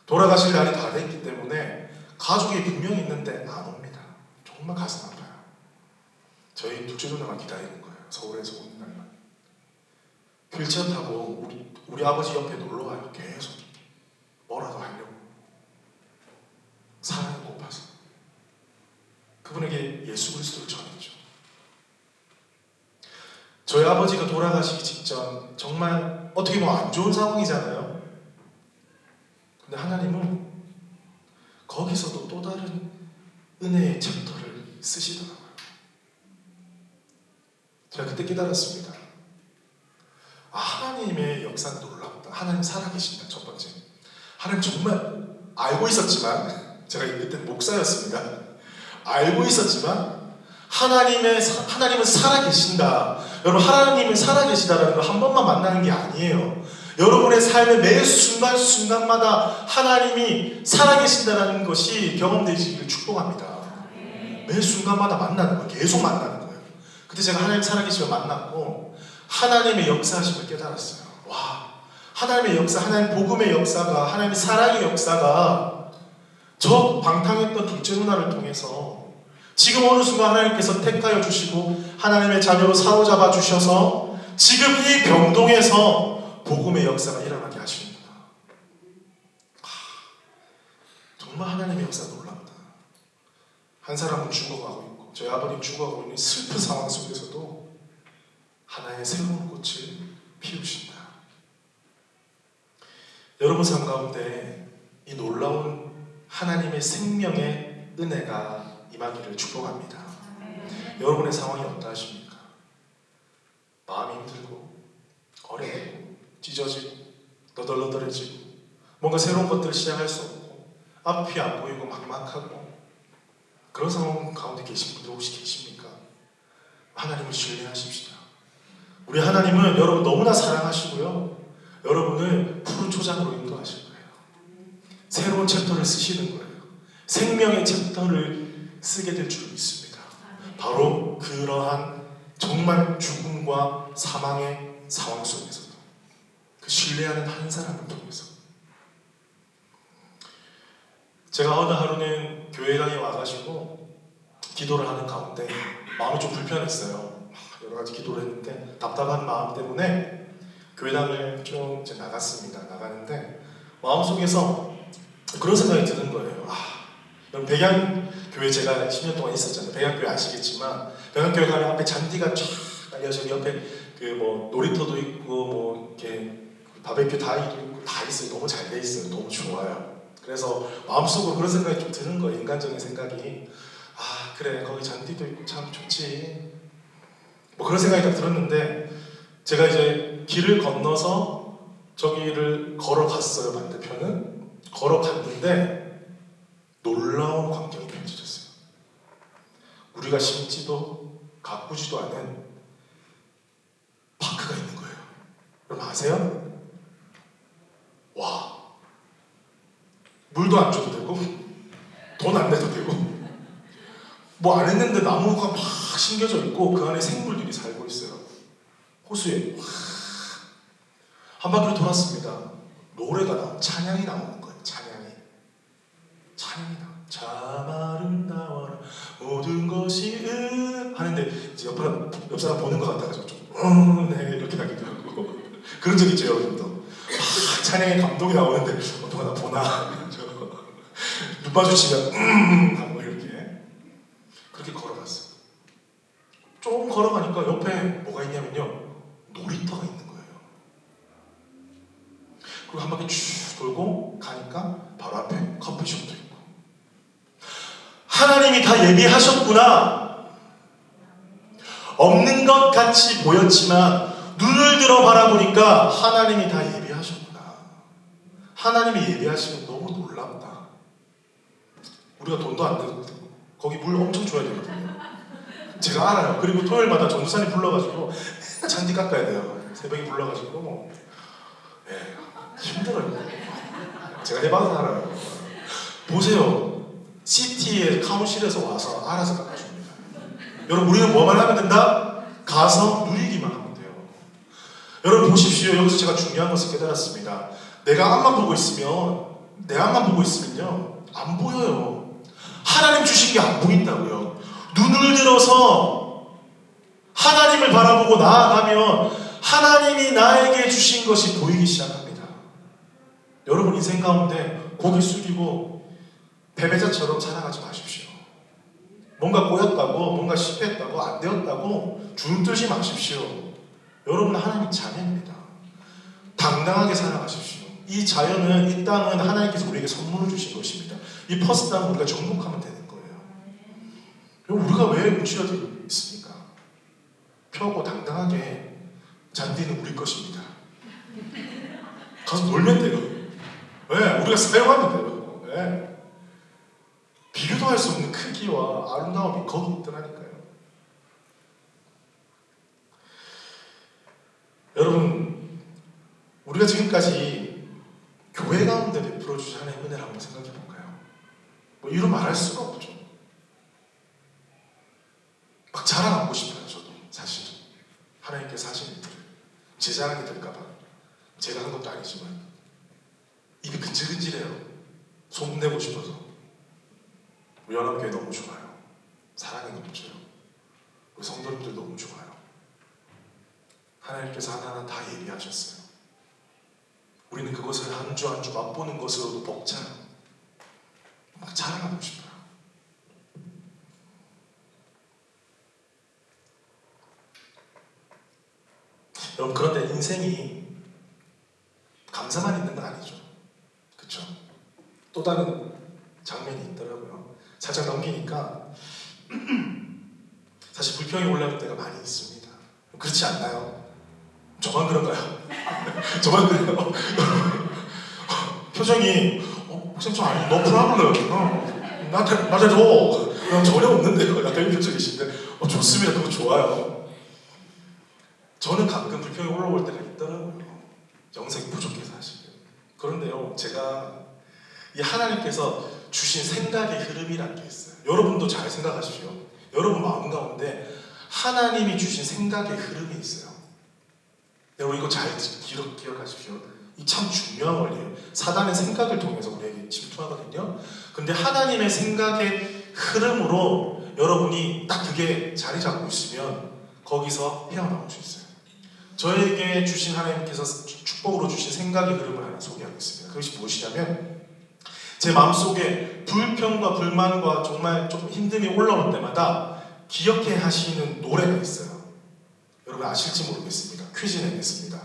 돌아가실 날이 다 됐기 때문에 가족이 분명히 있는데 안 옵니다. 정말 가슴 아파요. 저희 둘째 누나만 기다리는 거예요. 서울에서 오는 날만. 휠체어 타고 우리 아버지 옆에 놀러 와요. 계속 뭐라도 하려고. 사랑이 고파서. 그분에게 예수 그리스도를 전했죠. 저희 아버지가 돌아가시기 직전 정말 어떻게 보면 안 좋은 상황이잖아요. 근데 하나님은 거기서도 또 다른 은혜의 챕터를 쓰시더라고요. 제가 그때 깨달았습니다. 아, 하나님의 역사는 놀랍다. 하나님 살아계신다. 첫 번째. 하나님 정말 알고 있었지만 제가 그때 목사였습니다. 알고 있었지만 하나님은 살아계신다. 여러분 하나님은 살아계시다라는 걸 한 번만 만나는 게 아니에요. 여러분의 삶의 매 순간순간마다 하나님이 살아계신다는 것이 경험되시기를 축복합니다. 매 순간마다 만나는 거예요. 계속 만나는 거예요. 그때 제가 하나님 살아계심을 만났고 하나님의 역사하심을 깨달았어요. 와, 하나님의 역사, 하나님 복음의 역사가, 하나님의 사랑의 역사가 저 방탕했던 둘째 누나를 통해서 지금 어느 순간 하나님께서 택하여 주시고 하나님의 자녀로 사로잡아 주셔서 지금 이 병동에서 복음의 역사가 일어나게 하십니다. 정말 하나님의 역사 놀랍다. 한 사람은 죽어가고 있고 저희 아버님 죽어가고 있는 슬픈 상황 속에서도 하나의 새로운 꽃을 피우신다. 여러분 삶 가운데 이 놀라운 하나님의 생명의 은혜가 임하기를 축복합니다. 여러분의 상황이 어떠하십니까? 마음이 힘들고 어렵고 찢어지고 너덜너덜해지고 뭔가 새로운 것들을 시작할 수 없고 앞이 안 보이고 막막하고 그런 상황 가운데 계신 분들 혹시 계십니까? 하나님을 신뢰하십시다. 우리 하나님은 여러분 너무나 사랑하시고요. 여러분을 푸른 초장으로 인도하실 거예요. 새로운 챕터를 쓰시는 거예요. 생명의 챕터를 쓰게 될 줄 믿습니다. 바로 그러한 정말 죽음과 사망의 상황 속에서도 그 신뢰하는 한 사람을 통해서 제가 어느 하루는 교회당에 와가지고 기도를 하는 가운데 마음이 좀 불편했어요. 여러 가지 기도를 했는데 답답한 마음 때문에 교회당을 좀 이제 나갔습니다. 나가는데 마음속에서 그런 생각이 드는 거예요. 여러분 백양교회 제가 10년 동안 있었잖아요. 백양교회 아시겠지만 백양교회 가면 앞에 잔디가 쫙 깔려서 옆에 그 뭐 놀이터도 있고 뭐 이렇게 바베큐 다이도 있고 다 있어요. 너무 잘 돼 있어요. 너무 좋아요. 그래서 마음속으로 그런 생각이 좀 드는 거예요. 인간적인 생각이 그래 거기 잔디도 있고 참 좋지 뭐 그런 생각이 딱 들었는데 제가 이제 길을 건너서 저기를 걸어갔어요. 반대편은 걸어갔는데 놀라운 광경이 펼쳐졌어요. 우리가 심지도 가꾸지도 않은 파크가 있는 거예요. 여러분 아세요? 와 물도 안 줘도 되고 돈 안 내도 되고 뭐 안 했는데 나무가 막 심겨져 있고 그 안에 생물들이 살고 있어요. 호수에 한 바퀴를 돌았습니다. 노래가 찬양이 나오는 거예요. 찬양이 나. 참 아름다워라 모든 것이 하는데 이제 옆 사람 보는 것 같아가지고 좀 네 이렇게 나기도 하고 그런 적 있죠 여러분도. 찬양에 감동이 나오는데 누가 나 보나 눈 마주치면 하고 이렇게 그렇게 걸어갔어요. 조금 걸어가니까 옆에 뭐가 있냐면요 놀이터가 있는 거예요. 그리고 한 바퀴 쭉 돌고 가니까 바로 앞에 커피숍도 있고 하나님이 다 예비하셨구나. 없는 것 같이 보였지만 눈을 들어 바라보니까 하나님이 다 예비하셨구나. 하나님이 예비하시면 너무 놀랍다. 우리가 돈도 안 내도 거기 물 엄청 줘야 되거든요. 제가 알아요. 그리고 토요일마다 전도사님 불러가지고 잔디 깎아야 돼요. 새벽에 불러가지고 힘들어요. 제가 해봐서 알아요. 보세요. 시티의 카운실에서 와서 알아서 깎아줍니다. 여러분 우리는 뭐만 하면 된다? 가서 누리기만 하면 돼요. 여러분 보십시오. 여기서 제가 중요한 것을 깨달았습니다. 내가 앞만 보고 있으면 내 앞만 보고 있으면요 안 보여요. 하나님 주신 게 안 보인다고요. 눈을 들어서 하나님을 바라보고 나아가면 하나님이 나에게 주신 것이 보이기 시작합니다. 여러분 인생 가운데 고개 숙이고 패배자처럼 살아가지 마십시오. 뭔가 꼬였다고 뭔가 실패했다고 안 되었다고 주눅 들지 마십시오. 여러분 하나님 자녀입니다. 당당하게 살아가십시오. 이 자연은 이 땅은 하나님께서 우리에게 선물을 주신 것입니다. 이 퍼스 땅은 우리가 정복하면 되는 거예요. 우리가 왜 움츠러져 있습니까? 펴고 당당하게 잔디는 우리 것입니다. 가서 놀면 돼요. 우리가 사용하면 돼요. 비교도 할 수 없는 크기와 아름다움이 거기 있더라니까요. 여러분 우리가 지금까지 교회 가운데 베풀어 주신 하나님의 은혜를 한번 생각해 볼까요? 뭐 이루 말할 수가 없죠. 막 자랑하고 싶어요. 저도 사실 하나님께서 하신 일들을 제 자랑이 될까봐 제가 한 것도 아니지만 입이 근질근질해요. 소문내고 싶어서. 우리 연합교회 너무 좋아요. 사랑이 넘쳐요. 우리 성도님들 너무 좋아요. 하나님께서 하나하나 다 예비하셨어요. 우리는 그것을 한 주 한 주 맛보는 것으로도 벅차요. 막 자랑하고 싶어요. 여러분 그런데 인생이 감사만 있는 건 아니죠. 그렇죠? 또 다른 장면이 있더라고요. 살짝 넘기니까 사실 불평이 올라올 때가 많이 있습니다. 그렇지 않나요? 저만 그런가요? 저만 그래요? 표정이 목사님 저 아니 no problem 나한테 줘 그럼 전혀 없는데요. 약간 이런 표정이신데 좋습니다. 그거 좋아요. 저는 가끔 불평이 올라올 때가 있더라고요. 영성이 부족해서 사실은. 그런데요, 제가 이 하나님께서 주신 생각의 흐름이라는 게 있어요. 여러분도 잘 생각하십시오. 여러분 마음 가운데 하나님이 주신 생각의 흐름이 있어요. 여러분 이거 잘 기억하십시오. 이 참 중요한 원리예요. 사단의 생각을 통해서 우리에게 침투하거든요. 근데 하나님의 생각의 흐름으로 여러분이 딱 그게 자리 잡고 있으면 거기서 헤어나올 수 있어요. 저에게 주신 하나님께서 축복으로 주신 생각의 흐름을 하나 소개하겠습니다. 그것이 무엇이냐면 제 마음속에 불평과 불만과 정말 좀 힘듦이 올라올 때마다 기억해 하시는 노래가 있어요. 여러분 아실지 모르겠습니다. 퀴즈 내겠습니다.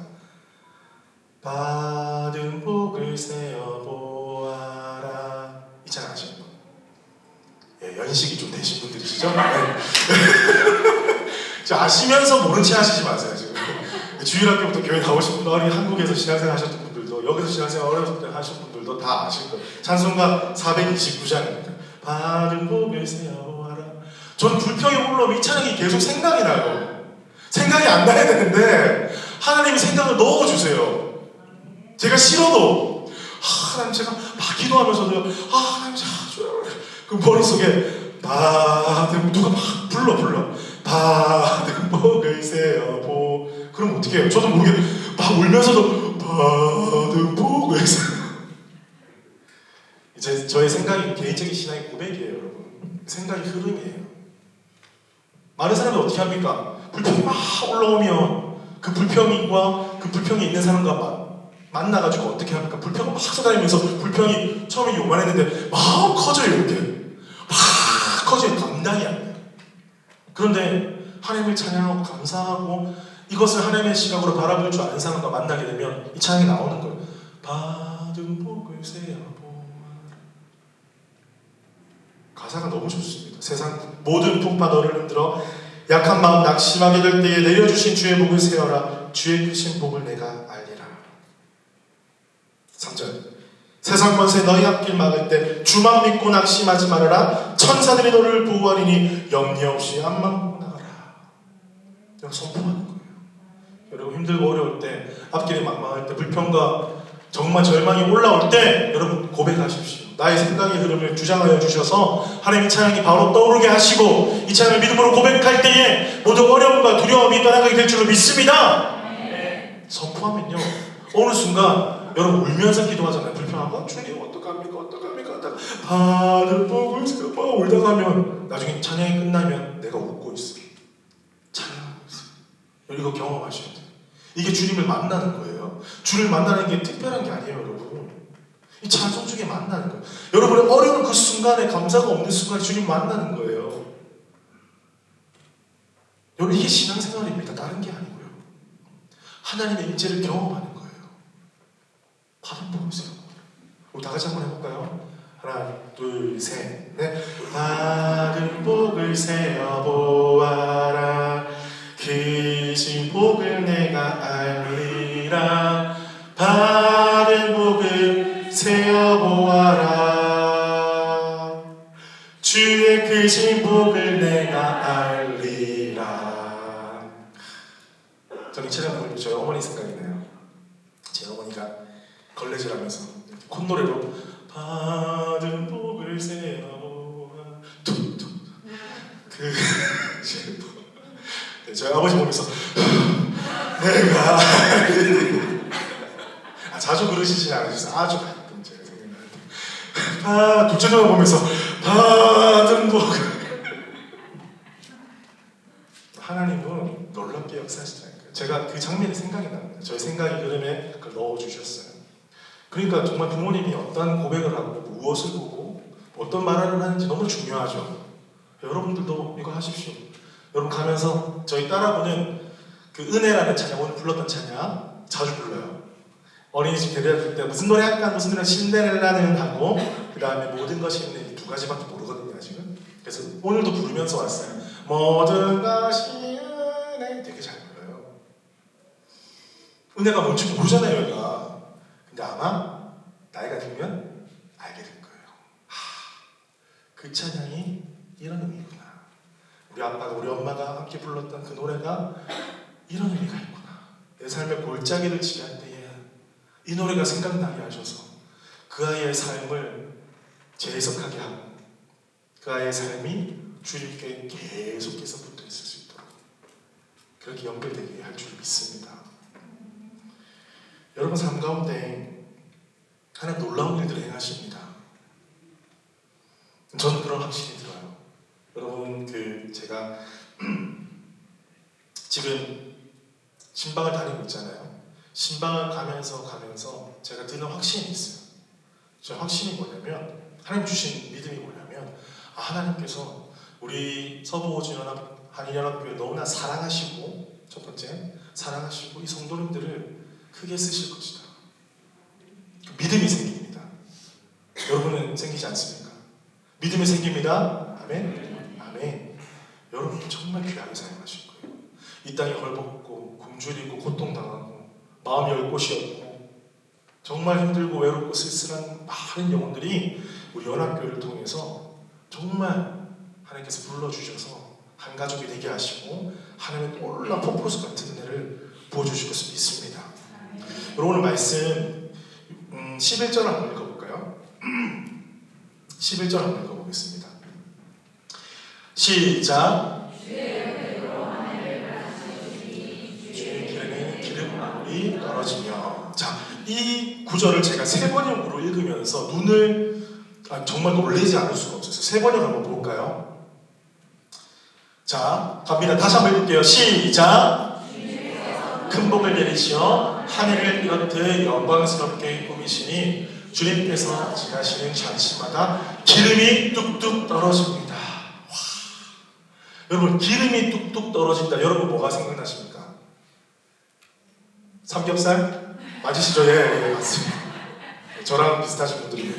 받은 복을 세어보아라. 이 찬 아시는 분? 예, 연식이 좀 되신 분들이시죠? 네. 아시면서 모른 체 하시지 마세요. 지금 주일학교부터 교회 나오신 분들, 한국에서 신앙생활 하셨던 분들도, 여기서 신앙생활 어렸을 때 하신 분들도 다 아실 거예요. 찬송가 429장입니다. 받은 복을 세어보아라. 저는 불평이 올라오면 이 찬양이 계속 생각이 나요. 생각이 안 나야 되는데 하나님이 생각을 넣어주세요. 제가 싫어도 하나님 제가 막 기도하면서도 하나님 그 머릿속에 받은 누가 막 불러 받은 복을 세어보 그럼 어떻게 해요? 저도 모르게 막 울면서도 받은 복을 세어 이제 저의 생각이 개인적인 신앙의 고백이에요. 여러분 생각의 흐름이에요. 많은 사람들이 어떻게 합니까? 불평이 막 올라오면 그 불평과 그 불평이 있는 사람과 만나가지고 어떻게 합니까? 불평을 막 쏟아내면서 불평이 처음에 요만했는데 막 커져요. 이렇게 막 커져요. 감당이 안 돼요. 그런데 하나님을 찬양하고 감사하고 이것을 하나님의 시각으로 바라볼 줄 아는 사람과 만나게 되면 이 찬양이 나오는 거예요. 받은 복을 세어보아라. 가사가 너무 좋습니다. 세상 모든 풍파 너를 흔들어 약한 마음 낙심하게 될 때에 내려주신 주의 복을 세어라. 주의 크신 복을 내가 알리라. 3절 세상 권세 너희 앞길 막을 때 주만 믿고 낙심하지 말아라. 천사들이 너를 보호하리니 염려 없이 앞만 보고 나가라. 이렇게 선포하는 거예요. 여러분 힘들고 어려울 때 앞길이 막막할 때 불평과 정말 절망이 올라올 때 여러분 고백하십시오. 나의 생각의 흐름을 주장하여 주셔서 하나님의 찬양이 바로 떠오르게 하시고 이 찬양을 믿음으로 고백할 때에 모든 어려움과 두려움이 떠나가게 될 줄로 믿습니다. 선포하면요 어느 순간 여러분 울면서 기도하잖아요. 불평하고 주님 어떡합니까 하다가 받은 복을 세어봐 울다가 하면 나중에 찬양이 끝나면 내가 웃고 있어. 찬양하고 있어. 이거 경험하셔야 돼요. 이게 주님을 만나는 거예요. 주를 만나는 게 특별한 게 아니에요. 여러분 이 찬송 중에 만나는 거예요. 여러분의 어려운 그 순간에 감사가 없는 순간에 주님 만나는 거예요. 여러분 이게 신앙생활입니다. 다른 게 아니고요. 하나님의 임재를 경험하는 거예요. 받은 복을 세어보아라. 우리 다 같이 한번 해볼까요? 하나 둘 셋 넷. 받은 복을 세어보아라. 크신 복을 내가 알리라. 받은 복을 세어보아라. 주의 크신 복을 내가 알리라. 저는 이 찬양 부르면 저희 어머니 생각이 나요. 제 어머니가 걸레질하면서 콧노래로 받은 복을 세어보아라 툭툭 저희 아버지 보면서 내가 자주 그러시진 않으셨어요. 아주 가끔 제가 생각나는데 둘째 절 보면서 받은 복 하나님은 놀랍게 역사하시더라고요. 제가 그 장면이 생각이 납니다. 저희 생각의 흐름에 그걸 넣어주셨어요. 그러니까 정말 부모님이 어떤 고백을 하고 무엇을 보고 어떤 말을 하는지 너무 중요하죠. 여러분들도 이거 하십시오. 여러분 가면서 저희 딸아부는 그 은혜라는 찬양, 오늘 불렀던 찬양 자주 불러요. 어린이집 데려갈 때 무슨 노래 할까? 무슨 노래 신데렐라는 하고 그 다음에 모든 것이 있는 이 두 가지밖에 모르거든요 아직은. 그래서 오늘도 부르면서 왔어요. 모든 것이 은혜 되게 잘 불러요. 은혜가 뭔지 모르잖아요, 얘가. 근데 아마 나이가 들면 알게 될 거예요. 그 찬양이 이런 의미구나. 우리 아빠가, 우리 엄마가 함께 불렀던 그 노래가 이런 의미가 있구나. 내 삶의 골짜기를 지날 때에 이 노래가 생각나게 하셔서 그 아이의 삶을 재해석하게 하고 그 아이의 삶이 주님께 계속해서 붙어 있을 수 있도록 그렇게 연결되게 할 줄 믿습니다. 여러분 삶 가운데 하나님 놀라운 일들을 행하십니다. 저는 그런 확신이 들어요. 여러분 제가 지금 신방을 다니고 있잖아요. 신방을 가면서 제가 드는 확신이 있어요. 저 확신이 뭐냐면 하나님 주신 믿음이 뭐냐면 하나님께서 우리 서부호주연합 한인연합교회 너무나 사랑하시고 첫 번째 사랑하시고 이 성도님들을 크게 쓰실 것이다. 믿음이 생깁니다. 여러분은 생기지 않습니까? 믿음이 생깁니다. 아멘. 아멘. 여러분 정말 귀하게 사용하실 거예요. 이 땅에 헐벗고 굶주리고 고통당하고 마음이 열 곳이 없고 정말 힘들고 외롭고 쓸쓸한 많은 영혼들이 우리 연합교회를 통해서 정말 하나님께서 불러주셔서 한 가족이 되게 하시고 하나님의 놀라운 퍼포스 같은 은혜를 부어주실 것을 믿습니다. 여러분 오늘 말씀 11절 한번 읽어볼까요? 11절 한번 읽어보겠습니다. 시작. 주의 길에는 기름방울이 떨어지며. 자, 이 구절을 제가 세 번역으로 읽으면서 눈을 정말 놀라지 않을 수가 없었어요. 세 번역 한번 볼까요? 자, 갑니다. 다시 한번 읽을게요. 시작. 큰 복을 내리시어 하늘을 이렇듯 영광스럽게 꾸미시니 주님께서 지나시는 잔치마다 기름이 뚝뚝 떨어집니다. 와. 여러분 기름이 뚝뚝 떨어진다. 여러분 뭐가 생각나십니까? 삼겹살? 맞으시죠? 예, 맞습니다. 저랑 비슷하신 분들이에요.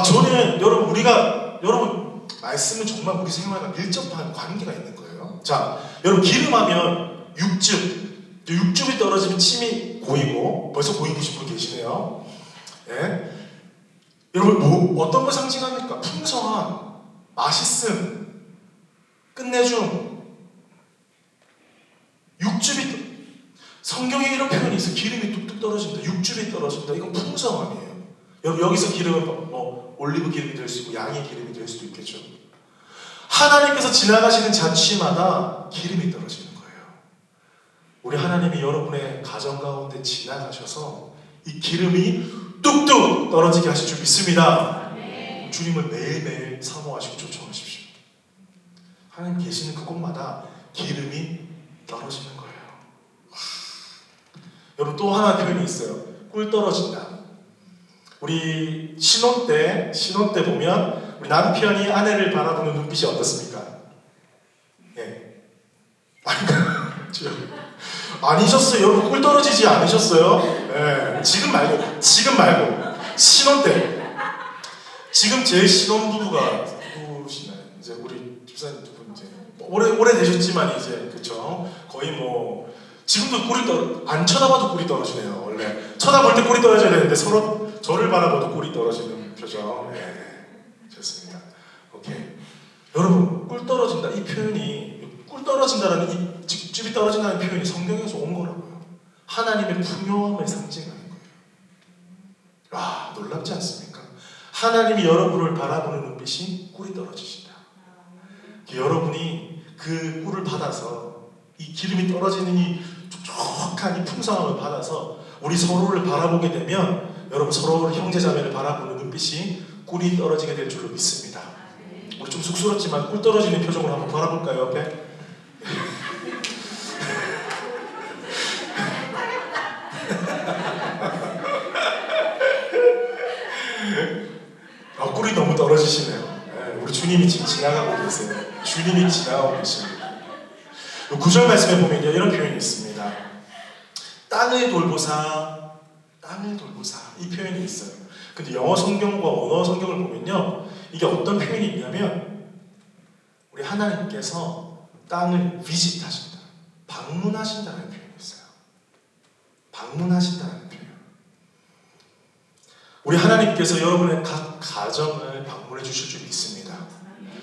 저는 여러분 말씀은 정말 우리 생활과 밀접한 관계가 있는 거예요. 자, 여러분 기름하면 육즙이 떨어지면 침이 고이고 벌써 고이부신 분 계시네요. 예? 여러분 어떤 걸 상징합니까? 풍성함, 맛있음, 끝내줌. 성경에 이런 표현이 있어요. 기름이 뚝뚝 떨어진다, 육즙이 떨어진다. 이건 풍성함이에요. 여기서 기름은 올리브 기름이 될 수 있고 양의 기름이 될 수도 있겠죠. 하나님께서 지나가시는 잔치마다 기름이 떨어지는 거예요. 우리 하나님이 여러분의 가정 가운데 지나가셔서 이 기름이 뚝뚝 떨어지게 하실 줄 믿습니다. 주님을 매일매일 사모하시고 쫓아오십시오. 하나님 계시는 그곳마다 기름이 떨어지는 거예요. 여러분 또 하나 표현이 있어요. 꿀 떨어진다. 우리 신혼 때 보면 우리 남편이 아내를 바라보는 눈빛이 어떻습니까? 예. 아니셨어요. 여러분 꿀 떨어지지 않으셨어요? 예. 지금 말고 신혼 때. 지금 제 신혼부부가 누구시나요? 이제 우리 집사님 두 분 이제 오래 되셨지만 이제 그쵸? 거의 지금도 안 쳐다봐도 꿀이 떨어지네요. 원래 쳐다볼 때 꿀이 떨어져야 되는데 서로 저를 바라봐도 꿀이 떨어지는 표정. 네, 좋습니다. 오케이. 여러분 꿀 떨어진다 이 표현이 꿀 떨어진다라는 이 육즙이 떨어진다는 표현이 성경에서 온 거라고요. 하나님의 풍요함을 상징하는 거예요. 와 놀랍지 않습니까? 하나님이 여러분을 바라보는 눈빛이 꿀이 떨어지신다. 여러분이 그 꿀을 받아서 이 기름이 떨어지는 이 촉촉한 이 풍성함을 받아서 우리 서로를 바라보게 되면 여러분 서로를 형제자매를 바라보는 눈빛이 꿀이 떨어지게 될 줄로 믿습니다. 우리 좀 쑥스럽지만 꿀 떨어지는 표정으로 한번 바라볼까요? 옆에? 꿀이 너무 떨어지시네요. 네, 우리 주님이 지금 지나가고 계세요. 주님이 지나가고 계십니다. 9절 말씀에 보면요 이런 표현이 있습니다. 땅을 돌보사 이 표현이 있어요. 근데 영어 성경과 원어 성경을 보면요 이게 어떤 표현이 있냐면 우리 하나님께서 땅을 비짓하신다. 방문하신다는 표현이 있어요. 방문하신다는 표현. 우리 하나님께서 여러분의 각 가정을 방문해 주실 줄 믿습니다.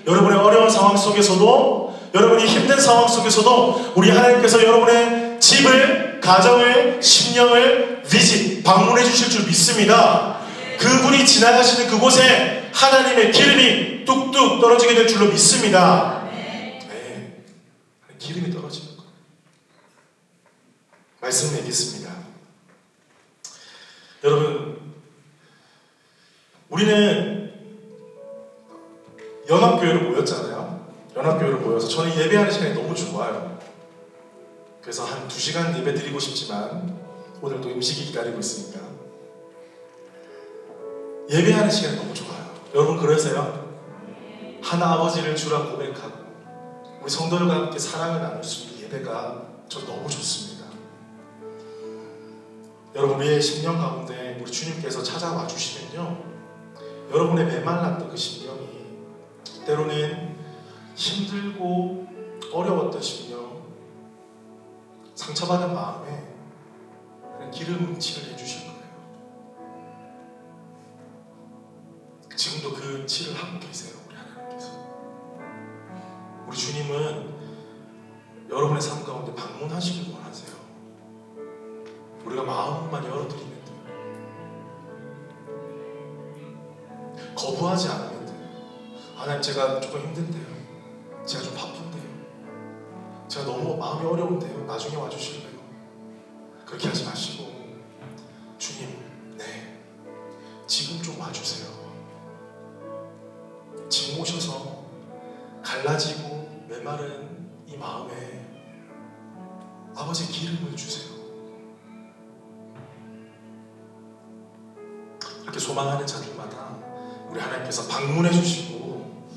여러분의 어려운 상황 속에서도, 여러분이 힘든 상황 속에서도 우리 하나님께서 여러분의 집을, 가정을, 심령을 방문해 주실 줄 믿습니다. 그분이 지나가시는 그곳에 하나님의 기름이 뚝뚝 떨어지게 될 줄로 믿습니다. 네, 기름이 떨어지는 거예요. 말씀 얘기했습니다. 여러분, 우리는 연합교회로 모였잖아요. 연합교회로 모여서 저는 예배하는 시간이 너무 좋아요. 그래서 한 2시간 예배 드리고 싶지만 오늘도 음식이 기다리고 있으니까 예배하는 시간이 너무 좋아요. 여러분 그러세요? 하나 아버지를 주라 고백하고 우리 성도들과 함께 사랑을 나눌 수 있는 예배가 저 너무 좋습니다. 여러분, 우리의 심령 가운데 우리 주님께서 찾아와 주시면요, 여러분의 메말랐던 그 심령이 때로는 힘들고 어려웠던 심령, 상처받은 마음에 기름칠을 해주실 거예요. 지금도 그 칠을 하고 계세요. 우리 하나님께서. 우리 주님은 여러분의 삶 가운데 방문하시길 원하세요. 우리가 마음만 열어드리면 돼요. 거부하지 않으면 돼요. 하나님, 제가 조금 힘든데요, 제가 좀 바쁜데요, 제가 너무 마음이 어려운데요, 나중에 와주실래요? 그렇게 하지 마시고, 주님, 네, 지금 좀 와주세요. 지금 오셔서 갈라지고 메마른 이 마음에 아버지 기름을 주세요. 이렇게 소망하는 자들마다 우리 하나님께서 방문해 주시고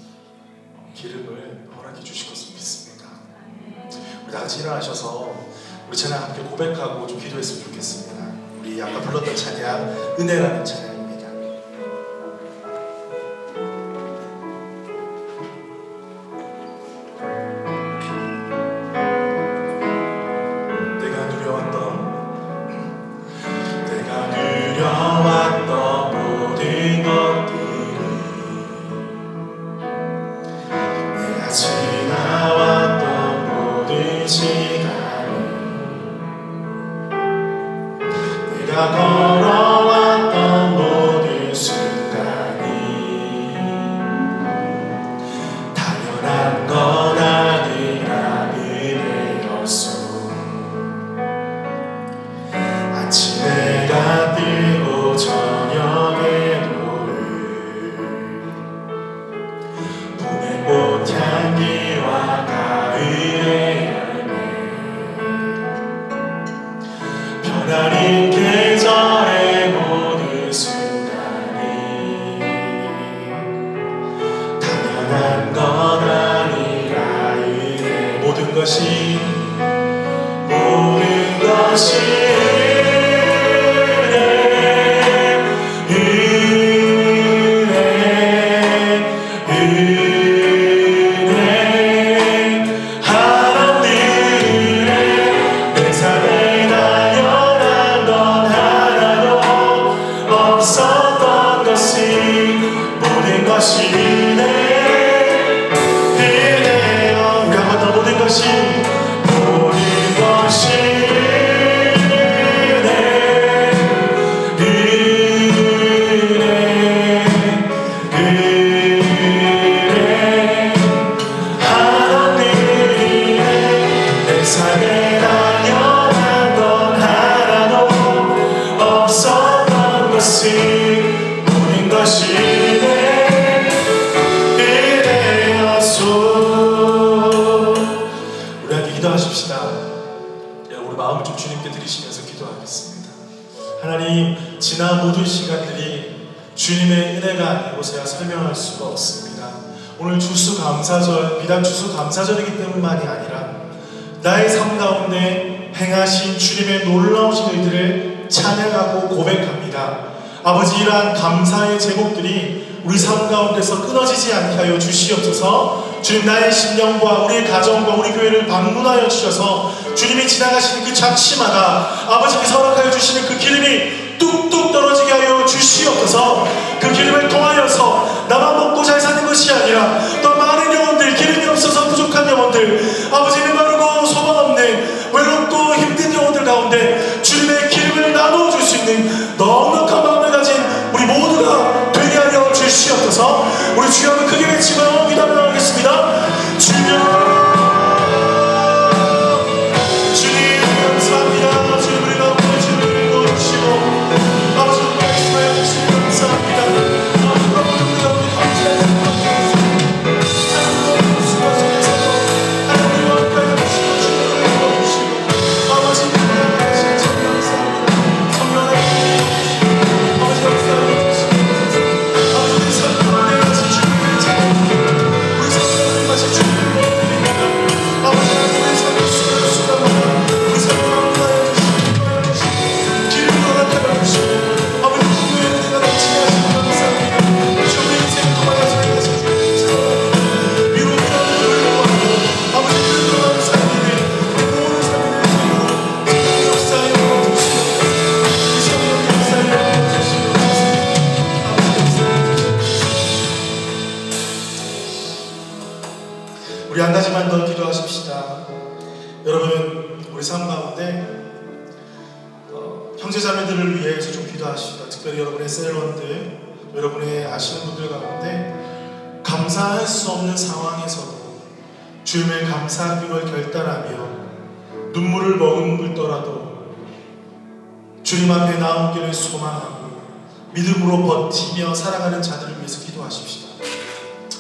기름을 허락해 주실 것을 믿습니다. 우리 다 같이 일어나셔서 우리 찬양 함께 고백하고 좀 기도했으면 좋겠습니다. 우리 아까 불렀던 찬양, 은혜라는 찬양입니다. 걸어왔던 모든 순간이 당연한 건 아니라 은혜였소. 아침에 해가 뜨고 저녁에 봄의 꽃향기와 가을의 열매, 변하는 계절의 모든 순간이 당연한 건 아니라 은혜. 모든 것이 하나님, 지난 모든 시간들이 주님의 은혜가 아니고서야 설명할 수가 없습니다. 오늘 추수감사절, 비단 추수감사절이기 때문만이 아니라 나의 삶 가운데 행하신 주님의 놀라우신 일들을 찬양하고 고백합니다. 아버지, 이러한 감사의 제목들이 우리 삶 가운데서 끊어지지 않게 하여 주시옵소서. 주님 나의 심령과 우리의 가정과 우리 교회를 방문하여 주셔서 주님이 지나가시는 그 장치마다 아버지께서 허락하여 주시는 그 기름이 뚝뚝 떨어지게 하여 주시옵소서. 그 기름을 통하여서 나만 먹고 잘 사는 것이 아니라 또 많은 영혼들, 기름이 없어서 부족한 영혼들, 아버지 메마르고 소망 없는 외롭고 힘든 영혼들 가운데 주님의 기름을 나누어줄 수 있는 넉넉한 마음을 가진 우리 모두가 되게 하여 주시옵소서. 우리 주여 한번 크게 외치고 기도하며 나가겠습니다. 주여, 주님 감사합니다. 주님 우리 가운데 주님을 도와주시고 아버지 우리 말씀하여 주시니 감사합니다. 아버지 우리 가운데 감사해서 하나님 수고 속에서도 하나님과 함께하여 주시고 주님을 도와주시고 아버지 하나님 하신 참 감사합니다. 성령 하나님 아버지 역사하여 주시고 아버지 우리 삶 가운데 가신 주님을 찬양합니다. 우리 삶 가운데 가신 주님을 드립니다. 아버지 하나님 우리 삶을 수고하시다마다 우리 삶을 방문하여 주시고 기름을 허락하여 주시고 아버지 분노의 은혜가 넘치게 하시고 감사합니다. 주여 우리 인생을 통하여서 행하신 주님 감사합니다. 위로가 불구하고 아버지 그를 돌아가는 삶인데 모든 삶인을 주님으로 성령 역사하여 주시고 우리 성령 역사하여 주시고 아버지 우리 한 가지만 더 기도하십시다. 여러분 우리 삶 가운데 형제자매들을 위해서 좀 기도하십시다. 특별히 여러분의 셀원들, 여러분의 아시는 분들 가운데 감사할 수 없는 상황에서도 주님의 감사하기를 결단하며 눈물을 머금을더라도 주님 앞에 나오기를 소망하고 믿음으로 버티며 살아가는 자들을 위해서 기도하십시다.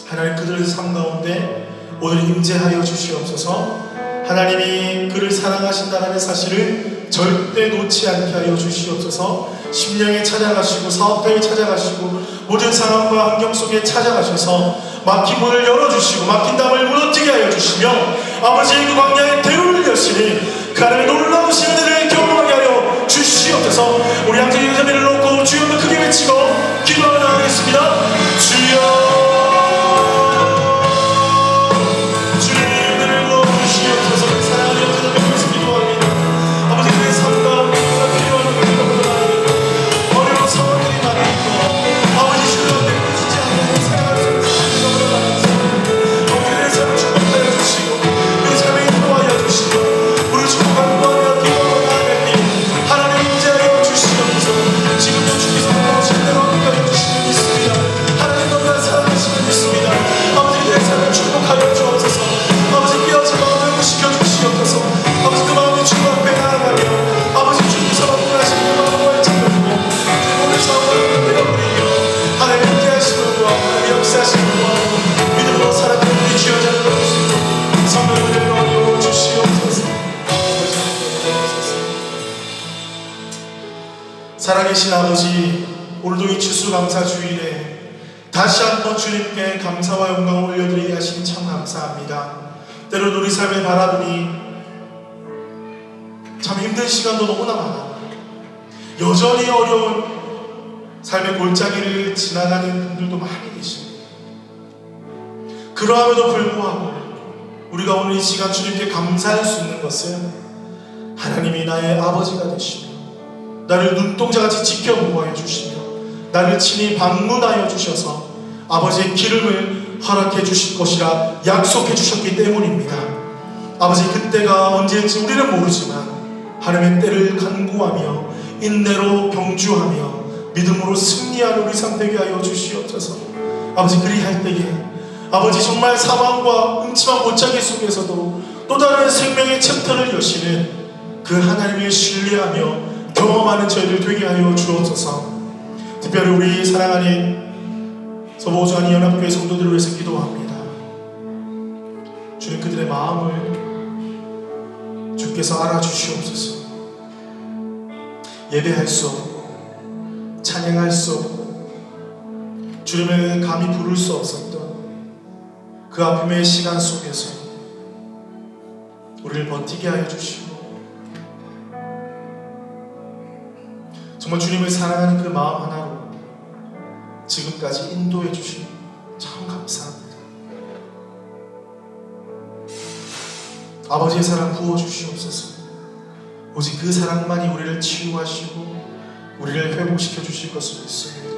하나님 그들의 삶 가운데 오늘 임재하여 주시옵소서. 하나님이 그를 사랑하신다는 사실을 절대 놓지 않게 하여 주시옵소서. 심령에 찾아가시고 사업터에 찾아가시고 모든 상황과 환경 속에 찾아가셔서 막힌 문을 열어주시고 막힌 담을 무너뜨게 하여 주시며 아버지 그 광야의 대우를 여시니 그 하나님의 놀라우신 은혜를 경험하게 하여 주시옵소서. 우리 양재 여자매를 놓고 주여를 크게 외치고 기도하며 나가겠습니다. 주여 살아계신 아버지, 오늘도 이 추수감사주일에 다시 한번 주님께 감사와 영광을 올려드리게 하시니 참 감사합니다. 때론 우리 삶을 바라보니 참 힘든 시간도 너무나 많아 여전히 어려운 삶의 골짜기를 지나가는 분들도 많이 계십니다. 그러함에도 불구하고 우리가 오늘 이 시간 주님께 감사할 수 있는 것은 하나님이 나의 아버지가 되시며 나를 눈동자같이 지켜보호해 주시며 나를 친히 방문하여 주셔서 아버지의 기름을 허락해 주실 것이라 약속해 주셨기 때문입니다. 아버지 그때가 언제일지 우리는 모르지만 하나님의 때를 간구하며 인내로 경주하며 믿음으로 승리하는 우리 삶 되게 하여 주시옵소서. 아버지 그리할 때에 아버지 정말 사망과 음침한 골짜기 속에서도 또 다른 생명의 챕터를 여시는 그 하나님을 신뢰하며 경험하는 저희들 되게 하여 주옵소서. 특별히 우리 사랑하는 서보조안이 연합교회 성도들을 위해서 기도합니다. 주님 그들의 마음을 주께서 알아주시옵소서. 예배할 수 없고 찬양할 수 없고 주님을 감히 부를 수 없었던 그 아픔의 시간 속에서 우리를 버티게 하여 주시고 정말 주님을 사랑하는 그 마음 하나로 지금까지 인도해 주시니 참 감사합니다. 아버지의 사랑 부어주시옵소서. 오직 그 사랑만이 우리를 치유하시고 우리를 회복시켜 주실 것을 믿습니다.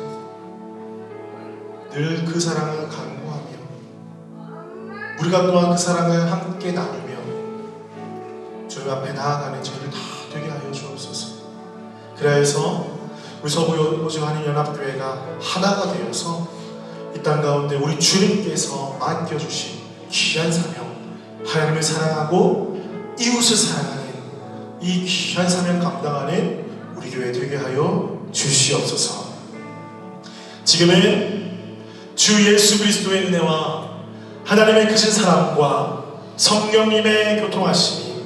늘 그 사랑을 간구하며 우리가 또한 그 사랑을 함께 나누며 주님 앞에 나아가는 저희를 다 되게 하여 주옵소서. 그래서 우리 서부오직 한인연합교회가 하나가 되어서 이 땅 가운데 우리 주님께서 맡겨주신 귀한 사명, 하나님을 사랑하고 이웃을 사랑하는 이 귀한 사명 감당하는 우리 교회 되게 하여 주시옵소서. 지금은 주 예수 그리스도의 은혜와 하나님의 크신 사랑과 성령님의 교통하심이,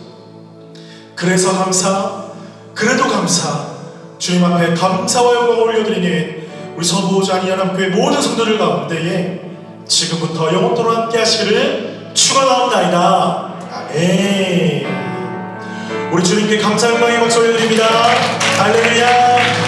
그래서 감사, 그래도 감사, 주님 앞에 감사와 영광을 올려드리는 우리 서부오직 한인연합교회 모든 성도들 가운데에 지금부터 영원토록 함께 하시기를 축원하옵나이다. 아멘. 우리 주님께 감사 영광의 박수 올려드립니다. 할렐루야.